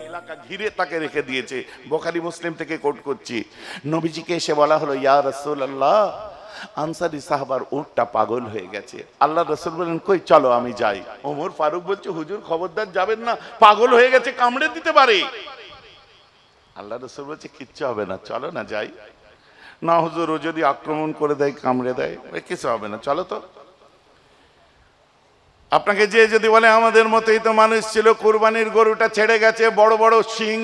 এলাকা ঘিরে তাকে রেখে দিয়েছে। বুখারী মুসলিম থেকে কোট করছি, নবীজিকে এসে বলা হলো, ইয়া রাসূলুল্লাহ, আনসারী সাহাবার উটটা পাগল হয়ে গেছে। আল্লাহ রাসূল বলেন, কই চলো আমি যাই। ওমর ফারুক বলছে, হুজুর খবরদার যাবেন না, পাগল হয়ে গেছে, কামড়ে দিতে পারে। আল্লাহ রাসূল বলছে, কিচ্ছু হবে না, চলো না যাই। না হুজুর, ও যদি আক্রমণ করে দেয়, কামড়ে দেয়, কিছু হবে না, চলো তো। আপনাকে যে যদি বলে আমাদের মতোই তো মানুষ ছিল, কুরবানির গরুটা ছেড়ে গেছে, বড় বড় শিং,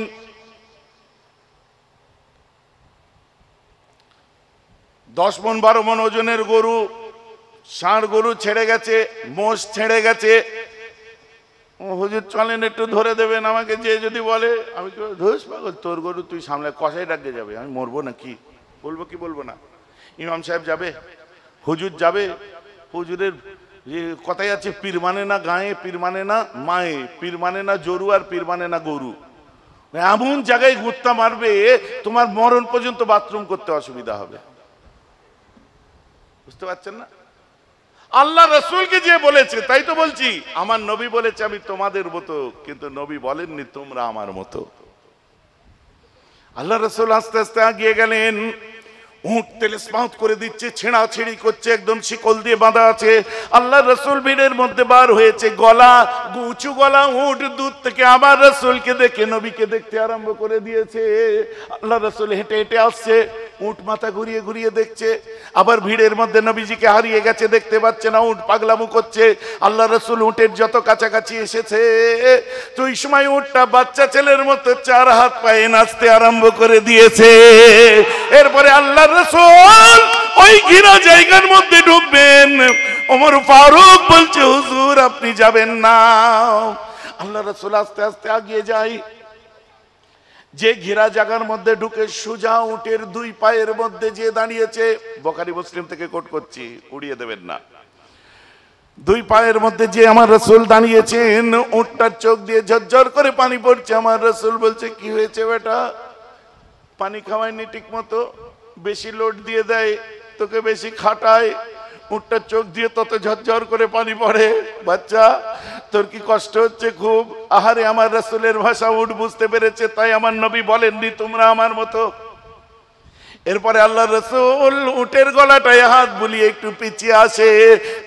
10 মণ 12 মণ ওজনের গরু, ষাঁড় গরু ছেড়ে গেছে, মোষ ছেড়ে গেছে, হুজুর চলেন একটু ধরে দেবেন আমাকে, যে যদি বলে, আমি ধুস পাগল, তোর গরু তুই সামলে, কষাই ডাকতে যাবে, আমি মরবো না কি বলবো কি বলবো না? ইমাম সাহেব যাবে, হুজুর যাবে, হুজুরের কথাই আছে, পীর মানে না গায়ে, পীর মানে না মায়ে, পীর মানে না জরু, আর পীর মানে না গরু। এমন জায়গায় গুত্তা মারবে, তোমার মরণ পর্যন্ত বাথরুম করতে অসুবিধা হবে। বুঝতে পারছেন না? আল্লাহ রাসূলকে যে বলেছে, তাই তো বলছি, আমার নবী বলেছে আমি তোমাদের মতো, কিন্তু নবী বলেননি তোমরা আমার মতো। আল্লাহ রাসূল আস্তে আস্তে এগিয়ে গেলেন, উট তেলস্মাউত করে দিচ্ছে, ছেঁড়াছেড়ি করছে, একদম শিকল দিয়ে বাঁধা আছে। আল্লাহ রাসূল ভিড়ের মধ্যে বার হয়েছে, গলা উঁচু গলা উট দূর থেকে আবার রাসূলকে দেখে নবীকে দেখতে আরম্ভ করে দিয়েছে। আল্লাহ রাসূল হেঁটে হেঁটে আসছে, উট মাথা ঘুরিয়ে ঘুরিয়ে দেখছে, আবার ভিড়ের মধ্যে নবীজিকে হারিয়ে গেছে, দেখতে পাচ্ছে না, উট পাগলামো করছে। আল্লাহ রাসূল উটের যত কাছাকাছি এসেছে, তো ওই সময় উটটা বাচ্চা ছেলের মতো 4 হাত পায়ে নাচতে আরম্ভ করে দিয়েছে। এরপরে আল্লাহ রাসূল ওই ঘিরা জায়গার মধ্যে ঢুকবেন, ওমর ফারুক বলছে, হুজুর আপনি যাবেন না। আল্লাহ রাসূল আস্তে আস্তে এগিয়ে যায়, যে ঘেরা জায়গার মধ্যে ঢুকে সোজা উটের 2 পায়ের মধ্যে যে দাঁড়িয়েছে, বুখারী মুসলিম থেকে কোট করছি, উড়িয়ে দেবেন না, 2 পায়ের মধ্যে যে আমার রাসূল দাঁড়িয়েছেন, উটটার চোখ দিয়ে ঝরঝর করে পানি পড়ছে। আমার রাসূল বলছে, কি হয়েছে বেটা? পানি খাওয়ায়নি ঠিক মতো, বেশি লোড দিয়ে দেয়, তোকে বেশি খাটায়, উটটার চোখ দিয়ে তত ঝরঝর করে পানি পড়ে। বাচ্চা, তোর কি কষ্ট হচ্ছে খুব? আহারে, আমার রাসূলের ভাষা উট বুঝতে পেরেছে, তাই আমার নবী বলেননি তোমরা আমার মতো। এরপরে আল্লাহ রাসূল উটের গলাটায় হাত বুলিয়ে একটু পিছিয়ে আসে।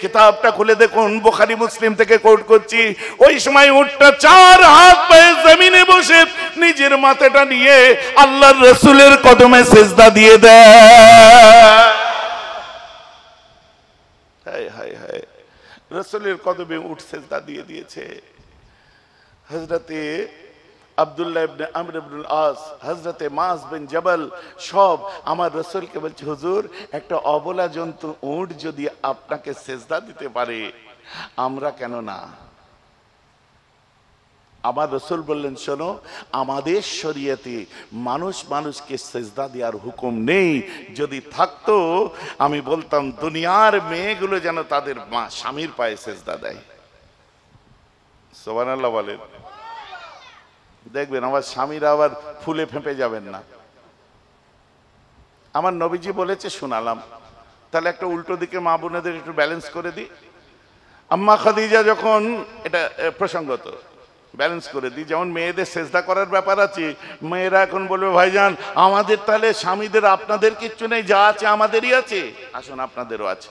কিতাবটা খুলে দেখুন, বুখারী মুসলিম থেকে কোট করছি, ওই সময় উটটা 4 হাত পায়ে জমিনে বসে নিজের মাথাটা নিয়ে আল্লাহর রাসূলের কদমে সিজদা দিয়ে দেয়। হায় হায় হায়, রাসূলের কদমে উট সিজদা দিয়ে দিয়েছে। হযরতে আব্দুল্লাহ ইবনে আমর ইবনুল আস, হযরতে মাস বিন জাবাল, সব আমার রাসূলকে বলছে, হুজুর একটা অবলা জন্তু উট যদি আপনাকে সিজদা দিতে পারে, আমরা কেন না? আমার রাসূল বললেন, শোনো, আমাদের শরীয়তে মানুষ মানুষকে সিজদা দেওয়ার হুকুম নেই। যদি থাকতো আমি বলতাম দুনিয়ার মেয়েগুলো যেন তাদের মা স্বামীর পায়ে সিজদা দেয়। সুবহানাল্লাহ বলেন। দেখবেন আমার স্বামীরা আবার ফুলে ফেঁপে যাবেন না। আমার নবীজি বলেছে, শোনালাম, তাহলে একটা উল্টো দিকে মা বোনেদের একটু ব্যালেন্স করে দিই। আম্মা খাদিজা যখন, এটা প্রসঙ্গত ব্যালেন্স করে দিই, যেমন মেয়েদের সেজদা করার ব্যাপার আছে, মেয়েরা এখন বলবে, ভাইজান আমাদের তাহলে স্বামীদের আপনাদের কিচ্ছু নেই, যা আছে আমাদেরই আছে। আসুন, আপনাদেরও আছে।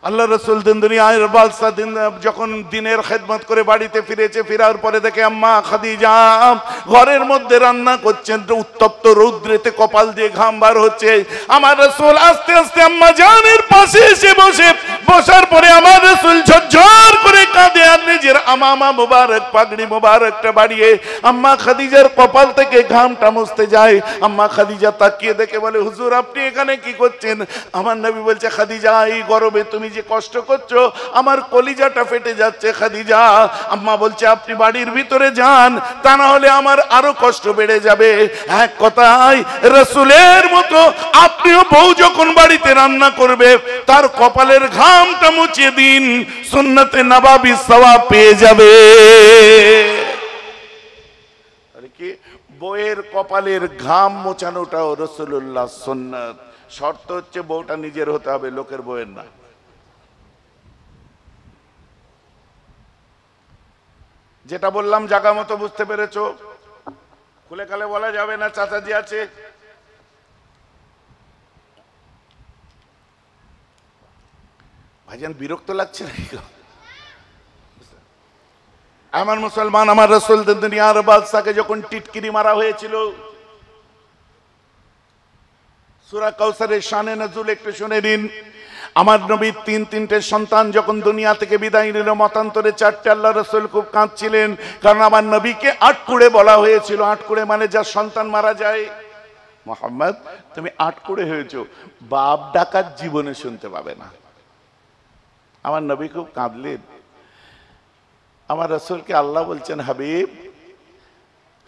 আল্লাহ রাসূল দিন দুনিয়ার বাদশা দিন যখন দিনের খেদমত করে বাড়িতে ফিরেছে, ফেরার পরে দেখে আম্মা খাদিজা ঘরের মধ্যে রান্না করছেন, উত্তপ্ত রৌদ্রেতে কপাল দিয়ে ঘাম বার হচ্ছে। আমার রাসূল আস্তে আস্তে আম্মা জানের পাশে এসে বসার পরে আমার রাসূল ঝরঝর করে কাঁদে, আর নিজের আমামা মুবারক, পাগড়ি মুবারকটা বাড়িয়ে আম্মা খাদিজার কপাল থেকে ঘামটা মুছতে যায়। আম্মা খাদিজা তাকিয়ে দেখে বলে, হুজুর আপনি এখানে কি করছেন? আমার নবী বলছে, খাদিজা এই গরমে তুমি যে কষ্ট করছো, আমার কলিজাটা ফেটে যাচ্ছে খাদিজা। আম্মা বলছে, আপনি বাড়ির ভিতরে যান, তা না হলে আমার আরো কষ্ট বেড়ে যাবে। এক কথায় রাসূলের মতো আপনিও বউ যখন বাড়িতে রান্না করবে, তার কপালের ঘামটা মুছিয়ে দিন, সুন্নতে নবাবী সওয়াব পেয়ে যাবে। আর কি, বউয়ের কপালের ঘাম মোছানোটাও রাসূলুল্লাহ সুন্নাত। শর্ত হচ্ছে বউটা নিজের হতে হবে, লোকের বউয়ের না। যেটা বললাম জায়গা মতো বুঝতে পেরেছো? খুলে কালে বলা যাবে না, চাচাজি আছে। ভাইজান বিরক্ত লাগছে নাকি? আমার মুসলমান, আমার রাসূল দুনিয়ার বাদশাকে যখন টিটকিরি মারা হয়েছিল, সূরা কাউসারের শানে নজুল একটু শুনে নিন। আমার নবীর তিনটে সন্তান যখন দুনিয়া থেকে বিদায় নিল, মতান্তরে চারটে, আল্লাহ রাসূল খুব কাঁদছিলেন, কারণ আমার নবীকে আটকুড়ে বলা হয়েছিল। আটকুড়ে মানে যার সন্তান মারা যায়। মুহাম্মদ, তুমি আটকুড়ে হয়েছো, বাপ ডাকার জীবনে শুনতে পাবে না। আমার নবী খুব কাঁদলেন। আমার রাসূলকে আল্লাহ বলছেন, হাবিব,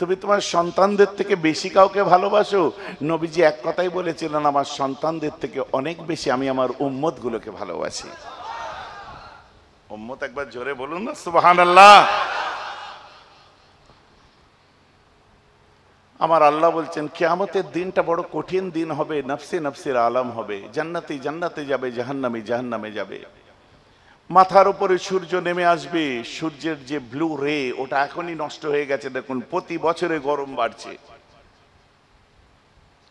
তুমি তোমার সন্তানদের থেকে বেশি কাউকে ভালোবাসো? নবীজি এক কথাই বলেছিলেন, আমার সন্তানদের থেকে অনেক বেশি আমি আমার উম্মত গুলোকে ভালোবাসি। উম্মত একবার জোরে বলুন না, সুবহানাল্লাহ। আমার আল্লাহ বলছেন, কিয়ামতের দিনটা বড় কঠিন দিন হবে, নফসে নফসের আলম হবে, জান্নাতি জান্নাতে যাবে, জাহান্নামী জাহান্নামে যাবে। মাথার উপরে সূর্য নেমে আসবে, সূর্যের যে ব্লু রে ওটা এখনই নষ্ট হয়ে গেছে, দেখুন প্রতি বছরে গরম বাড়ছে,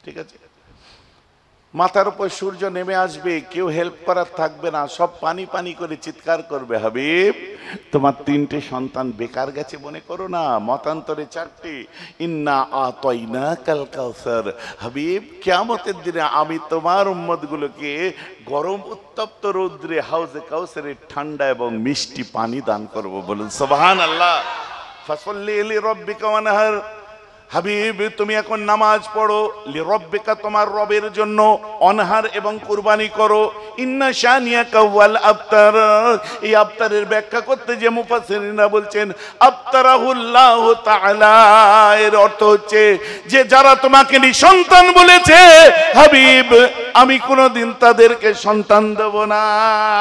ঠিক আছে? মাথার উপর সূর্য নেমে আসবে, কেউ হেল্প করার থাকবে না, সব পানি পানি করে চিৎকার করবে, হাবিব তোমার তিনটে সন্তান বেকার গেছে মনে করো না, মতান্তরে চারটে। ইন্না আতাইনাকাল কাউসার, হাবিব কিয়ামতের দিনে আমি তোমার উম্মত গুলোকে গরম উত্তপ্ত রৌদ্রে হাউজে কাউসারের ঠান্ডা এবং মিষ্টি পানি দান করব। বলুন সুবহানাল্লাহ। ফাসাল্লি লিরাব্বিকা ওয়ানহার, হাবিব তুমি এখন নামাজ পড়ো, লিরাব্বিকা তোমার রবের জন্য, অনহার এবং কুরবানি করো। ইন্না শানিয়াকা ওয়াল আবতার, এই আবতারের ব্যাখ্যা করতে যে মুফাসসিরিনরা বলছেন আবতারাহুল্লাহু তাআলা, এর অর্থ হচ্ছে যে যারা তোমাকে নিঃসন্তান বলেছে, হাবিব আমি কোনোদিন তাদেরকে সন্তান দেব না।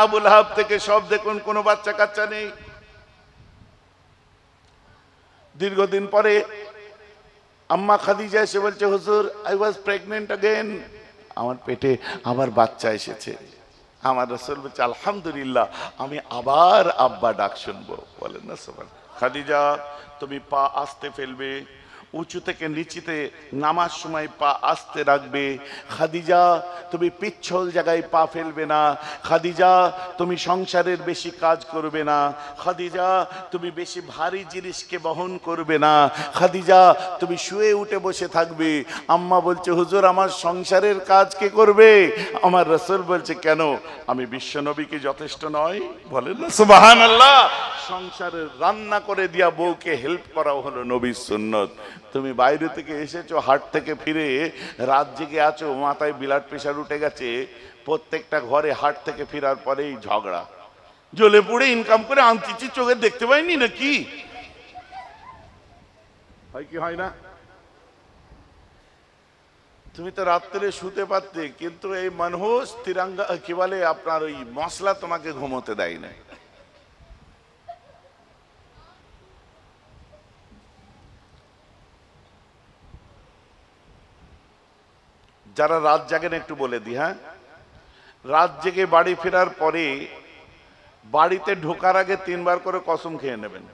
আবুল আহাব থেকে সব দেখুন কোনো বাচ্চা কাচ্চা নেই। দীর্ঘদিন পরে আম্মা খাদিজা এসে বলছে, হুজুর আই ওয়াজ প্রেগনেন্ট अगेन, আমার পেটে আবার বাচ্চা এসেছে। আমার রাসূল বলছে, আলহামদুলিল্লাহ, আমি আবার আব্বা ডাক শুনবো। বলেন না সুবহানাল্লাহ। খাদিজা তুমি পা আস্তে ফেলবে, উঁচু থেকে নিচেতে নামার সময় পা আস্তে রাখবে। খাদিজা তুমি পিচ্ছল জায়গায় পা ফেলবে না। খাদিজা তুমি সংসারের বেশি কাজ করবে না। খাদিজা তুমি বেশি ভারী জিনিসকে বহন করবে না। খাদিজা তুমি শুয়ে উঠে বসে থাকবে। আম্মা বলছে, হুজুর আমার সংসারের কাজ কে করবে? আমার রাসূল বলছে, কেন আমি বিশ্বনবীকে যথেষ্ট নয়? বলেন না সুবহানাল্লাহ। সংসারের রান্না করে দিয়া বউকে হেল্প করাও হলো নবীর সুন্নত। তুমি বাইরে থেকে এসেছো, হাট থেকে ফিরে রাত জেগে আছো, মাথায় ব্লাড প্রেশার উঠে গেছে, প্রত্যেকটা ঘরে হাট থেকে ফেরার পরেই ঝগড়া, জ্বলে পুড়ে ইনকাম করে আনতেছি, চোখে দেখতে পাইনি নাকি? হয় কি হয় না? তুমি তো রাত্রে শুতে পারতে, কিন্তু এই মানুষ তিরঙ্গা কি বলে আপনার ওই মশলা তোমাকে ঘুমোতে দেয় না। যারা রাত জাগেন একটু বলে দি, হ্যাঁ, রাত জেগে বাড়ি ফেরার পরে বাড়িতে ঢোকার আগে 3 বার করে কসম খেয়ে নেবেন,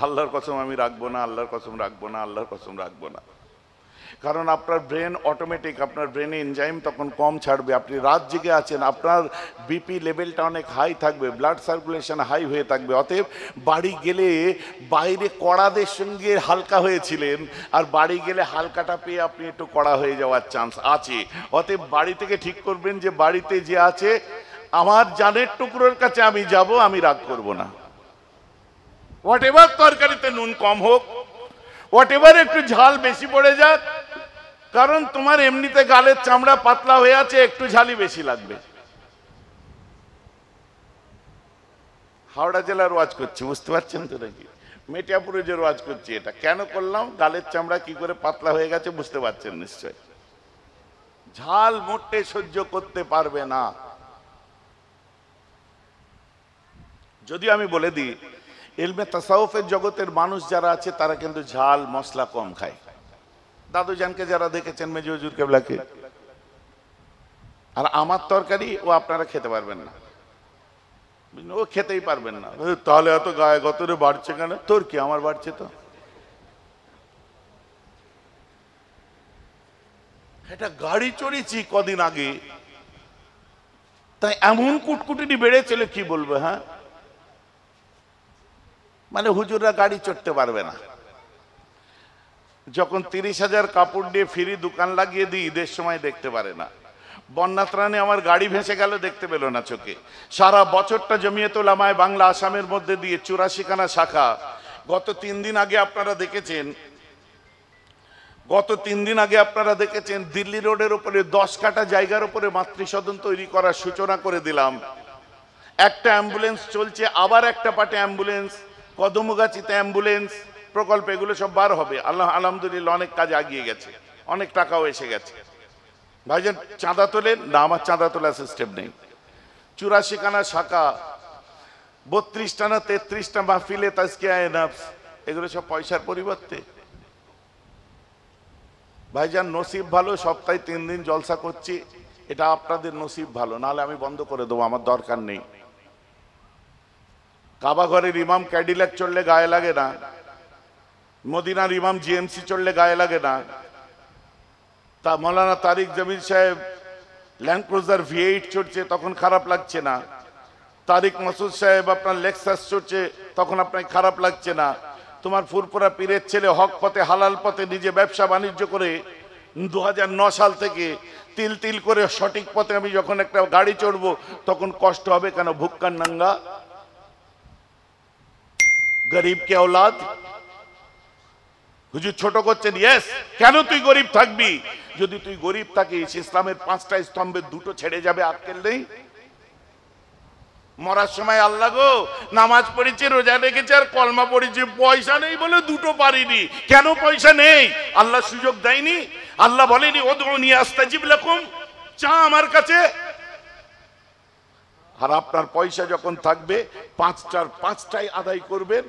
আল্লাহর কসম আমি রাখবো না, আল্লাহর কসম রাখবো না, আল্লাহর কসম রাখবো না। কারণ আপনার ব্রেন অটোমেটিক, আপনার ব্রেনে এনজাইম তখন কম ছাড়বে। আপনি রাত জেগে আছেন, আপনার বিপি লেভেলটা অনেক হাই থাকবে, ব্লাড সার্কুলেশন হাই হয়ে থাকবে। অতএব বাড়ি গেলে বাইরে কড়াদের সঙ্গে হালকা হয়েছিলেন, আর বাড়ি গেলে হালকাটা পেয়ে আপনি একটু কড়া হয়ে যাওয়ার চান্স আছে। অতএব বাড়ি থেকে ঠিক করবেন যে বাড়িতে যে আছে আমার জানের টুকরোর কাছে আমি যাব, আমি রাগ করব না। হোয়াট এভার তরকারিতে নুন কম হোক, হোয়াট এভার একটু ঝাল বেশি পড়ে যাক, কারণ তোমার এমনিতে গালের চামড়া পাতলা হয়ে আছে, একটু ঝালই বেশি লাগবে। হাওড়া জেলার ওয়াজ করছি, বুঝতে পারছেন তো নাকি? মেটিয়াপুরে যে ওয়াজ করছি, এটা কেন করলাম, গালের চামড়া কি করে পাতলা হয়ে গেছে বুঝতে পারছেন নিশ্চয়। ঝাল মোটে সহ্য করতে পারবে না। যদি আমি বলে দিই, ইলমে তাসাউফের জগতের মানুষ যারা আছে তারা কিন্তু ঝাল মশলা কম খায়। দাদুজানকে যারা দেখেছেন, মেজো হুজুর কেবলাকে, আর আমার তরকারি ও আপনারা খেতে পারবেন না। ও খেতেই পারবেন না। তাহলে এত গায়ে গতরে বাড়ছে কেন? তোর কি, আমার বাড়ছে তো। এটা গাড়ি চড়েছি কদিন আগে, তাই এমন কুটকুটিনি বেড়েছিল কি বলবো। হ্যাঁ, মানে হুজুররা গাড়ি চড়তে পারবে না। যখন 30,000 কাপড় দিয়ে ফ্রি দোকান লাগিয়ে দিই, ঈদের সময় দেখতে পারে না। বন্যা ত্রাণে আমার গাড়ি ভেসে গেল, দেখতে পেল না চোখে। সারা বছরটা জমিয়ত উলামায়ে বাংলা আসামের মধ্যে দিয়ে 84খানা শাখা। গত 3 দিন আগে আপনারা দেখেছেন দিল্লি রোডের উপরে 10 কাঠা জায়গার উপরে মাতৃসদন তৈরি করার সূচনা করে দিলাম। একটা অ্যাম্বুলেন্স চলছে, আবার একটা পাটে অ্যাম্বুলেন্স, কদমগাছিতে অ্যাম্বুলেন্স প্রকল্প, এগুলো সব বার হবে। আলহামদুলিল্লাহ অনেক কাজ এগিয়ে গেছে, অনেক টাকাও এসে গেছে। ভাইজান চাঁদা তোলেন না? আমার চাঁদা তোলা সিস্টেম নেই। 84খানা শাখা, 32টা না 33টা মাহফিলে তাজকিয়ায়ে নফস, এগুলো সব পয়সার পরিবর্তে। ভাইজান নসিব ভালো, সপ্তাহে 3 দিন জলসা করছি, এটা আপনাদের নসিব ভালো, নাহলে আমি বন্ধ করে দেবো, আমার দরকার নেই। কাবা ঘরের ইমাম ক্যাডিল্যাক চললে গায়ে লাগে না, মদিনার ইমাম জিএমসি চললে গায়ে লাগে না, তা মৌলানা তারিক জামিল সাহেব ল্যান্ড ক্রুজার V8 চড়ছে তখন খারাপ লাগছে না, তারিক মাসুদ সাহেব আপনার লেক্সাস চড়ছে তখন আপনার খারাপ লাগছে না। তোমার ফুরপুরা পীরের ছেলে হক পথে হালাল পথে নিজে ব্যবসা বাণিজ্য করে 2009 সাল থেকে তিল তিল করে সঠিক পথে আমি যখন একটা গাড়ি চড়বো তখন কষ্ট হবে কেন? ভুক্কান নাঙ্গা গরিব কে औलाद। হুজুর ছোট করছেন, ইয়েস। কেন তুই গরিব থাকবি? যদি তুই গরিব থাকিস, ইসলামের 5টা স্তম্ভের 2টো ছেড়ে যাবে, আক্কেল নেই? মরার সময় আল্লাহ গো নামাজ পড়েছি, রোজা রেখেছি, আর কলমা পড়েছি, পয়সা নেই বলে 2টো পারিনি। কেন পয়সা নেই? আল্লাহ সুযোগ দেয়নি? আল্লাহ বলেনি উদউনি আস্তাজিব লাকুম, চা আমার কাছে? আর আপনার পয়সা যখন থাকবে 5টার 5টাই আদায় করবেন,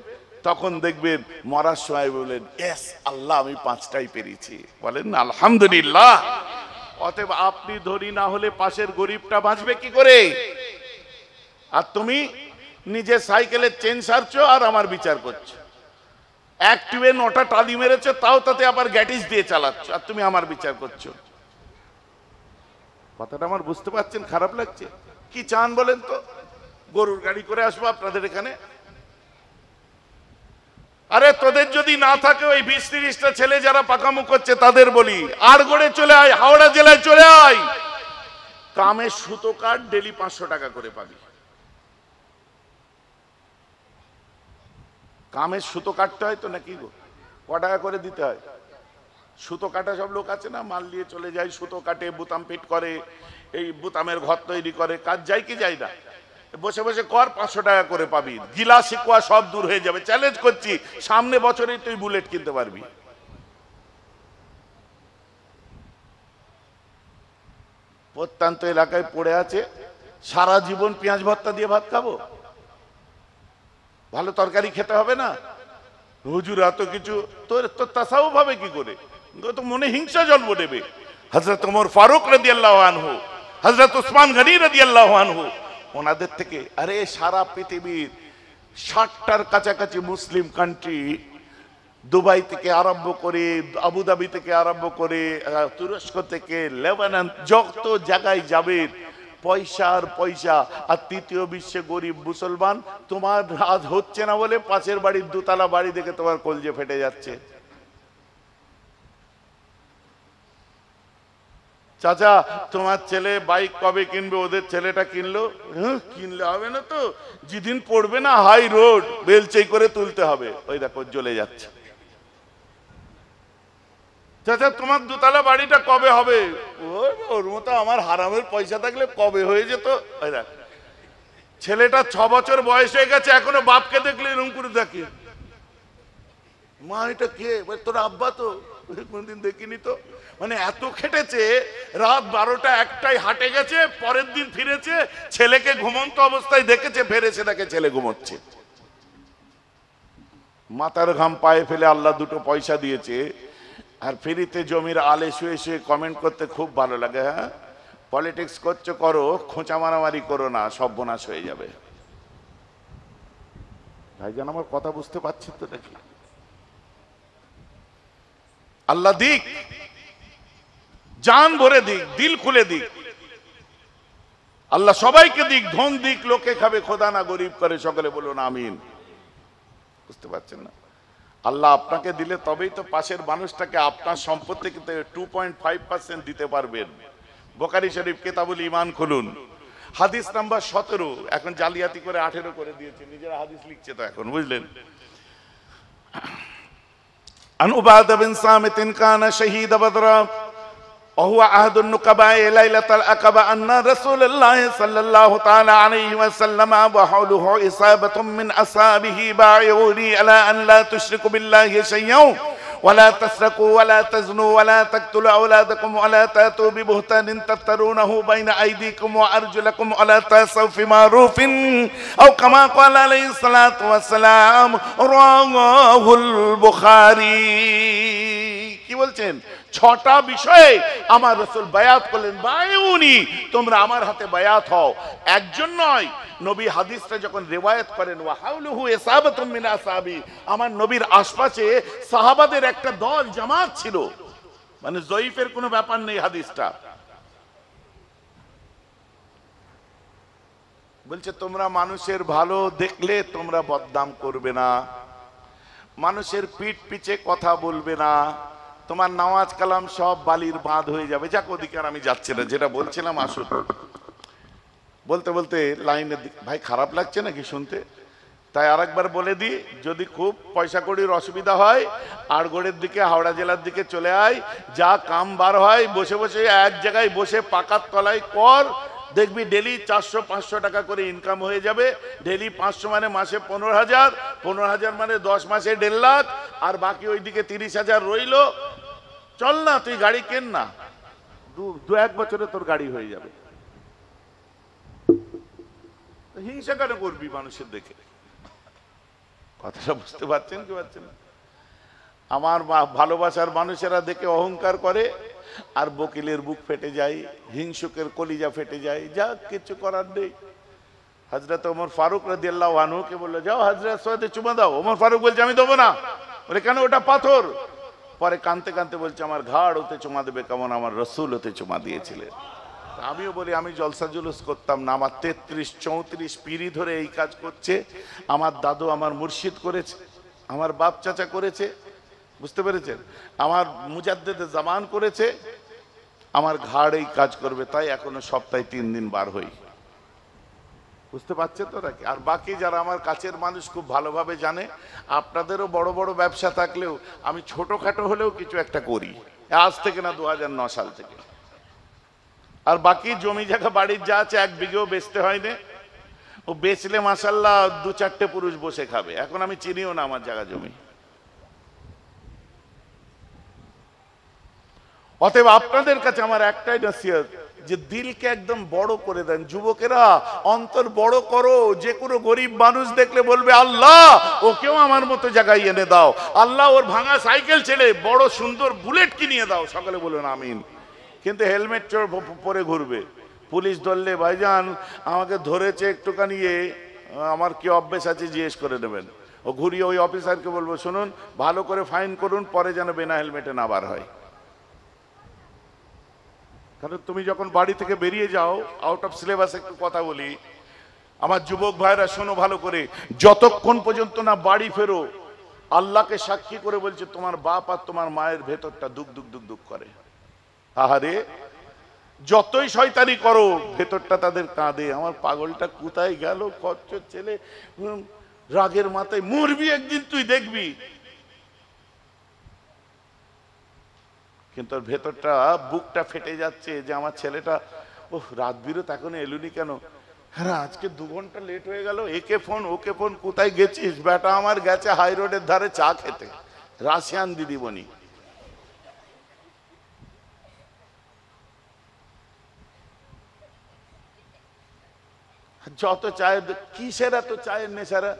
তখন দেখবেন মরার সময় বলেন ইয়েস আল্লাহ আমি 5টাই পেরেছি, বলেন না আলহামদুলিল্লাহ। অতএব আপনি ধনী না হলে পাশের গরিবটা বাঁচবে কি করে? আর তুমি নিজে সাইকেলের চেন সারছো আর আমার বিচার করছো। অ্যাক্টিভে 9টা টালি মেরেছো, তাও তাতে আবার গ্যাটিস দিয়ে চালাচ্ছ, আর তুমি আমার বিচার করছো। কথাটা আমার বুঝতে পারছেন? খারাপ লাগছে? কি চান বলেন তো? গরুর গাড়ি করে আসবো আপনাদের এখানে? আরে তোদের যদি না থাকে ওই 20-30টা ছেলে যারা পাকামো করছে তাদের বলি, আড়গড়ে চলে আয়, হাওড়া জেলায় চলে আয়, কামের সুতো কাট, ডেলি 500 টাকা করে পাবি। কামের সুতো কাটতে হয় তো নাকি গো? ক টাকা করে দিতে হয়? সুতো কাটা সব লোক আছে না, মাল নিয়ে চলে যায়, সুতো কাটে, বুতাম ফিট করে, এই বুতামের ঘর তৈরি করে, কাজ যায় কি যায় না? বসে বসে কর, 500 টাকা করে পাবি, গিলা শিকোয়া সব দূর হয়ে যাবে। চ্যালেঞ্জ করছি, সামনে বছরেই তুই বুলেট কিনতে পারবি। প্রত্যন্ত এলাকায় পড়ে আছে, সারা জীবন পেঁয়াজ ভর্তা দিয়ে ভাত খাবো? ভালো তরকারি খেতে হবে না? হুজুর এত কিছু, তোর তাসাউফ হবে কি করে? তো মনে হিংসা জন্ম নেবে। হযরত ওমর ফারুক রাদিয়াল্লাহু আনহু, হযরত উসমান গনি রাদিয়াল্লাহু আনহু, ওনাদের থেকে আরে সারা পৃথিবীর 60টার কাছাকাছি মুসলিম কান্ট্রি, দুবাই থেকে আরম্ভ করে, আবুধাবি থেকে আরম্ভ করে, তুরস্ক থেকে লেবানন, যত জায়গায় যাবে পয়সা আর পয়সা। আর তৃতীয় বিশ্বে গরিব মুসলমান, তোমার আজ হচ্ছে না বলে পাশের বাড়ির 2তলা বাড়ি দেখে তোমার কলজে ফেটে যাচ্ছে। চাচা তোমার ছেলে বাইক কবে কিনবে? ওদের ছেলেটা কিনলো। কিনলে হবে না তো, যেদিন পড়বে না হাই রোড বেলচেই করে তুলতে হবে। ওই দেখো জ্বলে যাচ্ছে। চাচা তোমার 2তলা বাড়িটা কবে হবে? ওর মতো আমার হারামের পয়সা থাকলে কবে হয়ে যেত। ওই দেখ, ছেলেটা 6 বছর বয়স হয়ে গেছে, এখনো বাপকে দেখলে এরকম করে দেখে। মা এটা কে? তোর আব্বা তো, কোনদিন দেখিনি তো। মানে এত খেটেছে, রাত 12টা 1টায় হাটে গেছে, পরের দিন ফিরেছে, ছেলেকে ঘুমন্ত অবস্থায় দেখেছে, ফেরেছে দেখে ছেলে ঘুমোচ্ছে। মাথার ঘাম পায়ে ফেলে আল্লাহ 2টো পয়সা দিয়েছে। আর ফ্রিতে জমির আলে শুয়ে শুয়ে কমেন্ট করতে খুব ভালো লাগে। হ্যাঁ, পলিটিক্স করছো করো, খোঁচা মারামারি করো না, সর্বনাশ হয়ে যাবে। ভাইজান আমার কথা বুঝতে পারছেন তো নাকি? আল্লাহ দিক, জান ভরে দিক, দিল খুলে দিক, আল্লাহ সবাইকে দিক, ধন দিক, লোকে খাবে খোদা না গরিব করে, সকলে বলুন আমিন। বুঝতে পারছেন না? আল্লাহ আপনাকে দিলে তবেই তো পাশের মানুষটাকে আপনার সম্পদ থেকে 2.5% দিতে পারবেন। বুখারী শরীফ কিতাবুল ঈমান খুলুন, হাদিস নাম্বার 17। এখন জালিয়াতি করে 18 করে দিয়েছে, নিজেরা হাদিস লিখছে তো এখন, বুঝলেন? আন উবাদা বিন সামিতিন কানা শাহীদ বদরা وهو عهد النقباء ليلة العقبة أن رسول الله صلى الله تعالى عليه وسلم وحوله إصابة من أصحابه بايعوني على أن لا تشركوا بالله شيئا ولا تسرقوا ولا تزنوا ولا تقتلوا أولادكم ولا تأتوا ببهتان تفترونه بين أيديكم وأرجلكم ولا تعصوا في معروف أو كما قال عليه الصلاة والسلام رواه البخاري। কি বলছেন? 6টা বিষয়ে আমার রাসূল বায়াত করলেন, বায়উনি, তোমরা আমার হাতে বায়াত হও। একজন নয়, নবী হাদিসটা যখন রিওয়ায়াত করেন, ওয়া হাউলুহু ইসাবাতুম মিন আসহাবি, আমার নবীর আশপাশে সাহাবাদের একটা দল জামাত ছিল, মানে জয়ীফের কোনো ব্যাপার নেই হাদিসটা। বলছে তোমরা মানুষের ভালো দেখলে তোমরা বদনাম করবে না, মানুষের পিঠ পিছে কথা বলবে না, তোমার নামাজ কালাম সব বালির বাঁধ হয়ে যাবে। যাক, ওদিকে আর আমি যাচ্ছি না, যেটা বলছিলাম আসুন। বলতে বলতে লাইনে, ভাই খারাপ লাগছে নাকি শুনতে? তাই আরেকবার বলে দিই, যদি খুব পয়সা কড়ির অসুবিধা হয় আড়গোড়ের দিকে, হাওড়া জেলার দিকে চলে আয়, যা কাম বার হয় বসে বসে এক জায়গায় বসে পাকার তলায় কর, দেখবি ডেলি 400-500 টাকা করে ইনকাম হয়ে যাবে। ডেলি 500 মানে মাসে 15,000, 15,000 মানে 10 মাসে 1.5 লাখ, আর বাকি ওইদিকে 30,000 রইল। চল না, তুই গাড়ি কেন না, 2-1 বছরে তোর গাড়ি হয়ে যাবে। হিংসা কেন করবি মানুষের দেখে? কথাটা বুঝতে পারছেন কি পারছেন? আমার ভালোবাসার মানুষেরা দেখে অহংকার করে, আর বকিলের বুক ফেটে যায়, হিংসুকের কলিজা ফেটে যায়। যা কিছু করার নেই। হযরত ওমর ফারুক রাদিয়াল্লাহু আনহুকে বললো, যাও হযরত সৈয়দে চুমা দাও। ওমর ফারুক বলছে, আমি দেবো না। বলে, কেন? ওটা পাথর। পরে কাঁদতে কাঁদতে বলছে, আমার ঘাড় হতে চুমা দেবে কেমন, আমার রাসূল হতে চুমা দিয়েছিলেন। আমিও বলি, আমি জলসা জুলুস করতাম না, আমার 33-34 পিঁড়ি ধরে এই কাজ করছে। আমার দাদু আমার মুর্শিদ করেছে, আমার বাপ চাচা করেছে, বুঝতে পেরেছেন? আমার মুজাদ্দেদে জামান করেছে, আমার ঘাড় এই কাজ করবে। তাই এখনো সপ্তাহে 3 দিন বার হই। বুঝতে পারছেন তো নাকি? আর বাকি যারা আমার কাছের মানুষ খুব ভালোভাবে জানে, আপনাদেরও বড় বড় ব্যবসা থাকলেও আমি ছোটখাটো হলেও কিছু একটা করি, আজ থেকে না 2009 সাল থেকে। আর বাকি জমি জায়গা বাড়ির যা আছে 1 বিঘেও বেচতে হয় না। ও বেচলে মাশাআল্লাহ 2-4টে পুরুষ বসে খাবে। এখন আমি চিনিও না আমার জায়গা জমি। অতএব আপনাদের কাছে আমার একটাই নসিহত, যে দিলকে একদম বড় করে দেন। যুবকেরা, অন্তর বড় করো। যে কোনো গরিব মানুষ দেখলে বলবে, আল্লাহ ওকেও আমার মতো জায়গায় এনে দাও। আল্লাহ ওর ভাঙা সাইকেল ছেড়ে বড় সুন্দর বুলেট কিনিয়ে দাও। সকলে বলুন আমিন। কিন্তু হেলমেট পরে ঘুরবে, পুলিশ ধরলে, ভাইজান আমাকে ধরেছে একটুখানি, আমার কি অভ্যেস আছে জিজ্ঞেস করে নেবেন। ও ঘুরিয়ে ওই অফিসারকে বলবো, শুনুন ভালো করে ফাইন করুন, পরে যেন বিনা হেলমেটে না বার হয়। কারণ তুমি যখন বাড়ি থেকে বেরিয়ে যাও, আউট অফ সিলেবাস একটু কথা বলি, আমার যুবক ভাইরা শোনো ভালো করে, যতক্ষণ পর্যন্ত না বাড়ি ফেরো, আল্লাহকে সাক্ষী করে বলছে, তোমার বাপ আর তোমার মায়ের ভেতরটা দুক দুক দুক দুক করে। আহারে, যতই শয়তানি করো ভেতরটা তাদের কাঁদে, আমার পাগলটা কোথায় গেল, খচ্চর ছেলে, রাগের মাথায় মরবি একদিন, তুই দেখবি। কিন্তু ভেতরটা, বুকটা ফেটে যাচ্ছে যে আমার ছেলেটা, ওহ রাত বিরত এখনো এলুনি কেন? হ্যাঁ, আজকে 2 ঘন্টা লেট হয়ে গেল। একে ফোন ওকে ফোন, কোথায় গেছিস? বেটা আমার গেছে হাই রোডের ধারে চা খেতে, রাশিয়ান দিদিমণি। যত চায়ের, কিসের এত চায়ের নেশারা?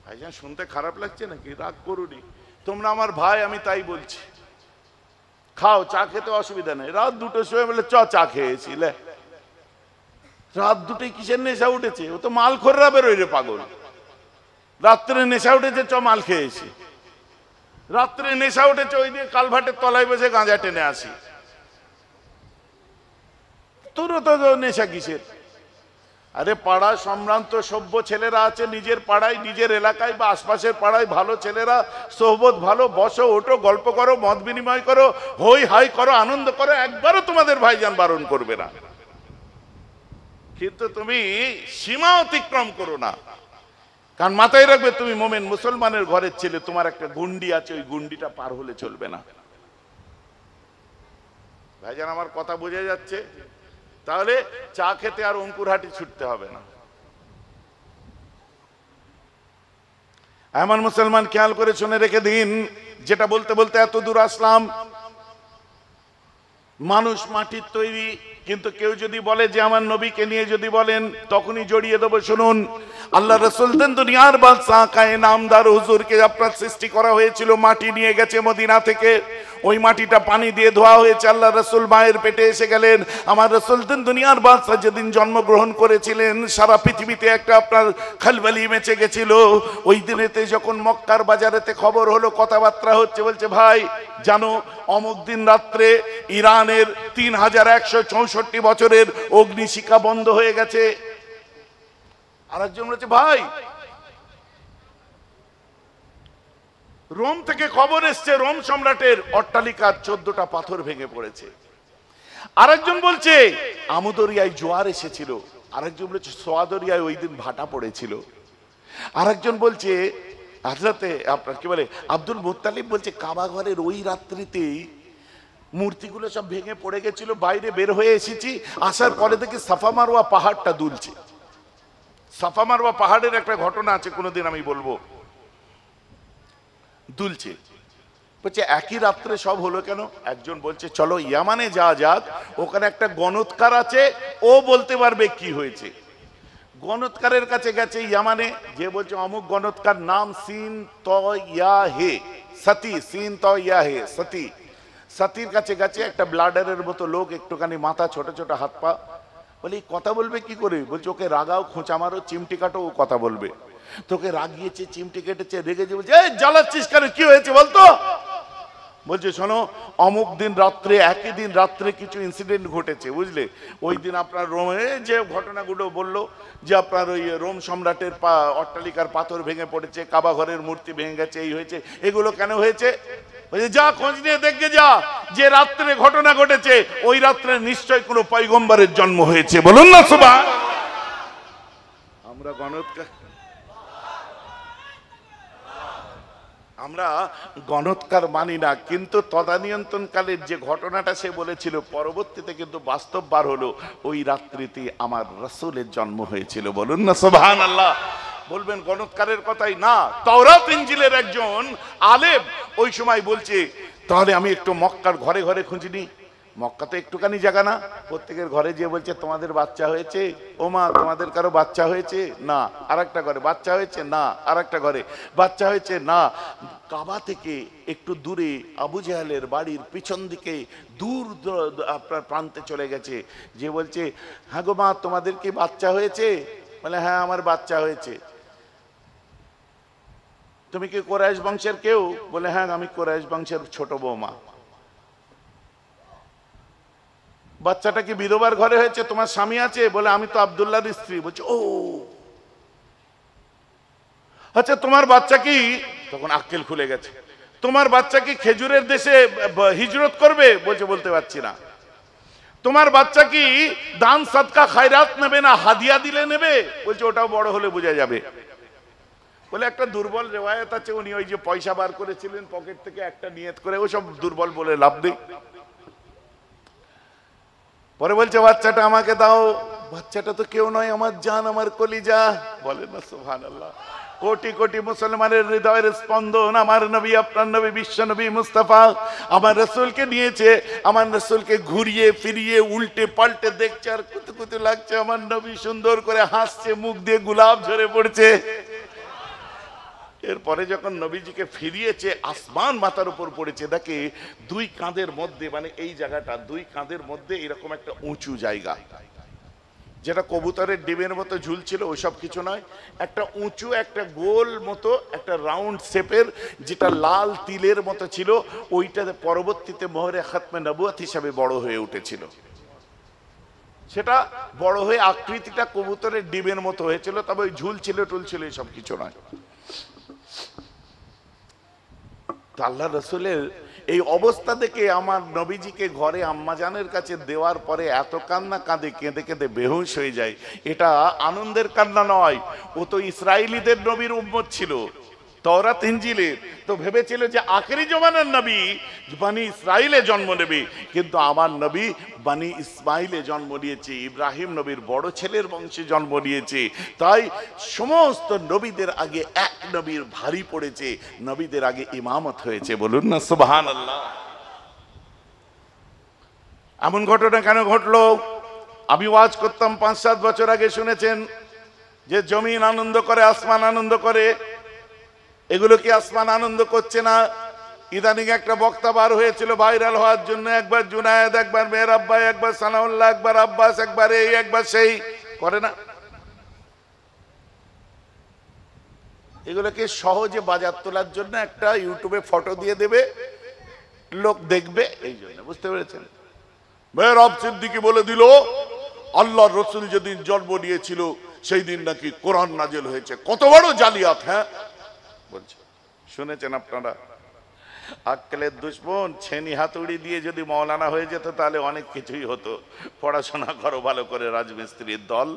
ভাইজান শুনতে খারাপ লাগছে নাকি? রাগ করুনি, তোমরা আমার ভাই, আমি তাই বলছি। খাও, চা খেতে অসুবিধা নেই। রাত 2টোর সময় বলে চা খেয়েছি, রাত 2টোয় কিসের নেশা উঠেছে? ও তো মাল খোররা বেরোয় রে পাগল। রাত্রে নেশা উঠেছে, চ মাল খেয়েছি। রাত্রে নেশা উঠেছে, ওই দিয়ে কালভাটের তলায় বসে গাঁজা টেনে আসি। তোরও তো নেশা কিসের? আরে পাড়া সম্ভ্রান্ত সভ্য ছেলেরা আছে, নিজের পাড়ায়, নিজের এলাকায় বা আশপাশের পাড়ায় ভালো ছেলেরা, সোহবত ভালো, বসো, ওঠো, গল্প করো, মত বিনিময় করো, হই হাই করো, আনন্দ করো, একবারও তোমাদের ভাইজান বারণ করবে না। কিন্তু তুমি সীমা অতিক্রম করো না। কারণ মাথায় রাখবে, তুমি মোমেন মুসলমানের ঘরের ছেলে, তোমার একটা গুন্ডি আছে, ওই গুন্ডিটা পার হলে চলবে না। ভাইজান আমার কথা বোঝা যাচ্ছে? তাহলে চা খেতে আর অঙ্কুরহাটি ছুটতে হবে না। এমন মুসলমান খেয়াল করে শুনে রেখে দিন, যেটা বলতে বলতে এত দূর আসলাম। মানুষ মাটির তৈরি, কিন্তু কেউ যদি বলে যে আমার নবীকে নিয়ে যদি বলেন, তখনই জড়িয়ে দেবো। শুনুন, আল্লাহ রাসূল দেন দুনিয়ার বাদশা কায়ে নামদার হুজুরকে আপনার সৃষ্টি করা হয়েছিল, মাটি নিয়ে গেছে মদিনা থেকে, ওই মাটিটা পানি দিয়ে ধোয়া হয়েছে। আল্লাহ রাসূল মায়ের পেটে এসে গেলেন। আমার রাসূল দেন দুনিয়ার বাদশা যেদিন জন্মগ্রহণ করেছিলেন, সারা পৃথিবীতে একটা আপনার খালবালি মেচে গেছিল। ওই দিনেতে যখন মক্কার বাজারেতে খবর হলো, কথাবার্তা হচ্ছে, বলছে ভাই জানো অমুক দিন রাত্রে ইরানের 3164 বছরের অগ্নিশিখা বন্ধ হয়ে গেছে। আরেকজন বলছে ভাই রোম থেকে খবর এসছে, রোম সম্রাটের অট্টালিকার 14টা পাথর ভেঙে পড়েছে। আরেকজন বলছে আমুদরিয়ায় জোয়ার এসেছিল। আরেকজন বলছে সোয়াদরিয়ায় ওই দিন ভাটা পড়েছিল। আরেকজন বলছে হযরতে আপনার কি বলে আব্দুল মুত্তালিব বলছে কাবা ঘরের ওই রাত্রিতেই মূর্তিগুলো সব ভেঙে পড়ে গেছিল, বাইরে বের হয়ে এসেছি, আসার পরে দেখি সাফা মারওয়া পাহাড়টা দুলছে। সাফা মারওয়া পাহাড়ের একটা ঘটনা আছে, কোনোদিন আমি বলবো, দুলছে। বলছে একই রাত্রে সব হলো কেন? একজন বলছে চলো ইয়ামানে যাওয়া যাক, ওখানে একটা গণৎকার আছে, ও বলতে পারবে কি হয়েছে। গণৎকারের কাছে গেছে ইয়ামানে, যে বলছে অমুক গণৎকার, নাম সিন ত ইয়া হে সতী, সিন ত ইয়া হে সতী। সতীর কাছে গেছে, একটা ব্লাডারের মতো লোক, একটুখানি মাথা, ছোট ছোট হাত পা। বলি কথা বলবে কি করে? বলছে ওকে রাগাও, খোঁচা মারো, চিমটি কাটো, ও কথা বলবে। তোকে রাগিয়েছে, চিমটি কেটেছে, রেগেছে, বলছে এই জ্বালাচ্ছিস কেন, কি হয়েছে বলতো? বলছে শোনো অমুক দিন রাত্রে, একই দিন রাত্রে কিছু ইনসিডেন্ট ঘটেছে, বুঝলে। ওই দিন আপনার রোমে যে ঘটনাগুলো বললো, যে আপনার ওই রোম সম্রাটের অট্টালিকার পাথর ভেঙে পড়েছে, কাবা ঘরের মূর্তি ভেঙে গেছে, এই হয়েছে। এগুলো কেন হয়েছে? যা খোঁজ নিয়ে দেখে যা, যে রাত্রে ঘটনা ঘটেছে ওই রাত্রে নিশ্চয় কোনো পয়গম্বরের জন্ম হয়েছে। বলুন না সুবহানাল্লাহ। আমরা গণৎকার মানি না, কিন্তু তদানীন্তনকালের যে ঘটনাটা সে বলেছিল, পরবর্তীতে কিন্তু বাস্তব বার হলো, ওই রাত্রিতে আমার রাসূলের জন্ম হয়েছিল। বলুন না সুবহানাল্লাহ। বলবেন গণৎকারের কথাই না, তাওরাত ইনজিলের একজন আলেম ওই সময় বলছে, তাহলে আমি একটু মক্কার ঘরে ঘরে খুঁজিনি। মক্কা তো একটুখানি জায়গা না, প্রত্যেকের ঘরে যে বলছে তোমাদের বাচ্চা হয়েছে, ও মা তোমাদের কারো বাচ্চা হয়েছে না, আর একটা ঘরে বাচ্চা হয়েছে না, আর একটা ঘরে বাচ্চা হয়েছে না। কাবা থেকে একটু দূরে আবু জাহেলের বাড়ির পিছন দিকে দূর আপনার প্রান্তে চলে গেছে, যে বলছে হ্যাঁ গো মা তোমাদের কি বাচ্চা হয়েছে? বলে হ্যাঁ আমার বাচ্চা হয়েছে। তুমি কি কুরাইশ বংশের কেউ? বলে হ্যাঁ আমি কুরাইশ বংশের ছোট বৌমা। বাচ্চাটা কি বিধবার ঘরে হয়েছে? তোমার স্বামী আছে? বলে আমি তো আব্দুল্লাহর স্ত্রী। বলছে ও আচ্ছা, তোমার বাচ্চা কি, তখন আক্কেল খুলে গেছে, তোমার বাচ্চা কি খেজুরের দেশে হিজরত করবে? বলছে বলতে পারছি না। তোমার বাচ্চা কি দান সাদকা খায়রাত নেবে না হাদিয়া দিলে নেবে? বলছে ওটাও বড় হলে বোঝা যাবে। বলে একটা দুর্বল রেওয়ায়াত আছে, উনি ওই যে পয়সা বার করেছিলেন পকেট থেকে একটা নিয়ত করে, ওসব দুর্বল বলে লাভ নেই। পরে বলছে বাচ্চাটা আমাকে দাও। বাচ্চাটা তো কেউ নয়, আমার জান, আমার কলিজা। বলে না সুবহানাল্লাহ। কোটি কোটি মুসলমানের হৃদয়ের স্পন্দন আমার নবী, আপনার নবী, বিশ্ব নবী মুস্তাফা আমার রাসূলকে নিয়েছে। আমার রাসূলকে ঘুরিয়ে ফিরিয়ে উল্টে পাল্টে দেখছে, আর কুতু কুতু লাগছে। আমার নবী সুন্দর করে হাসছে, মুখ দিয়ে গোলাপ ঝরে পড়ছে। এরপরে যখন নবীজিকে ফিরিয়েছে, আসমান মাথার উপর পড়েছে, দেখে দুই কাঁধের মধ্যে, মানে এই জায়গাটা দুই কাঁধের মধ্যে এরকম একটা উঁচু জায়গা, যেটা কবুতরের ডিমের মতো ঝুলছিল ওইসব কিছু নয়, একটা উঁচু একটা গোল মতো একটা রাউন্ড শেপের যেটা লাল তিলের মতো ছিল, ওইটাতে পরবর্তীতে মোহরে খাতমে নবুয়ত হিসাবে বড় হয়ে উঠেছিল। সেটা বড় হয়ে আকৃতিটা কবুতরের ডিমের মতো হয়েছিল, তবে ওই ঝুলছিল টুলছিল এসব কিছু নয়। আল্লাহ রসুলের এই অবস্থা দেখে আমার নবীজিকে ঘরে আম্মাজানের কাছে দেওয়ার পরে এত কান্না কাঁদে, কেঁদে কেঁদে বেহুশ হয়ে যায়। এটা আনন্দের কান্না নয়, ও তো ইসরায়েলিদের নবীর উম্মত ছিল, তওরাত ইনজিলের, তো ভেবেছিল যে আখেরি জমানার নবী বানি ইসরাইলে জন্ম নেবে, কিন্তু আমার নবী বানি ইসমাইলে জন্ম নিয়েছে, ইব্রাহিম নবীর বড় ছেলের বংশে জন্ম নিয়েছে। তাই সমস্ত নবীদের আগে এক নবীর ভারী পড়েছে, নবীদের আগে ইমামত হয়েছে। বলুন না সুবহানাল্লাহ। এমন ঘটনা কেন ঘটলো? আমি ওয়াজ করতাম 5-7 বছর আগে, শুনেছেন যে জমিন আনন্দ করে, আসমান আনন্দ করে। এগুলো কি আসমান আনন্দ করছে না? ইদানিং একটা বক্তা বার হয়েছিল ভাইরাল হওয়ার জন্য, একবার জুনায়েদ, একবার মেহের আব্বাই, একবার সানাউল্লাহ, একবার আব্বাস, একবার এই একবার সেই, করে না? এগুলোকে সহজে বাজার তোলার জন্য একটা ইউটিউবে ফটো দিয়ে দেবে, লোক দেখবে, এই জন্য। বুঝতে পেরেছেন? মেহের আব সিদ্দিকী বলে দিল আল্লাহর রসুল যেদিন জন্ম নিয়েছিল সেই দিন নাকি কোরআন নাজিল হয়েছে। কত বড় জালিয়াত! হ্যাঁ বলছে, শুনেছেন আপনারা? আক্কেলের দুশ্মন ছেনি হাতুড়ি দিয়ে যদি মৌলানা হয়ে যেত তাহলে অনেক কিছুই হতো। পড়াশোনা করো ভালো করে, রাজমিস্ত্রির দল।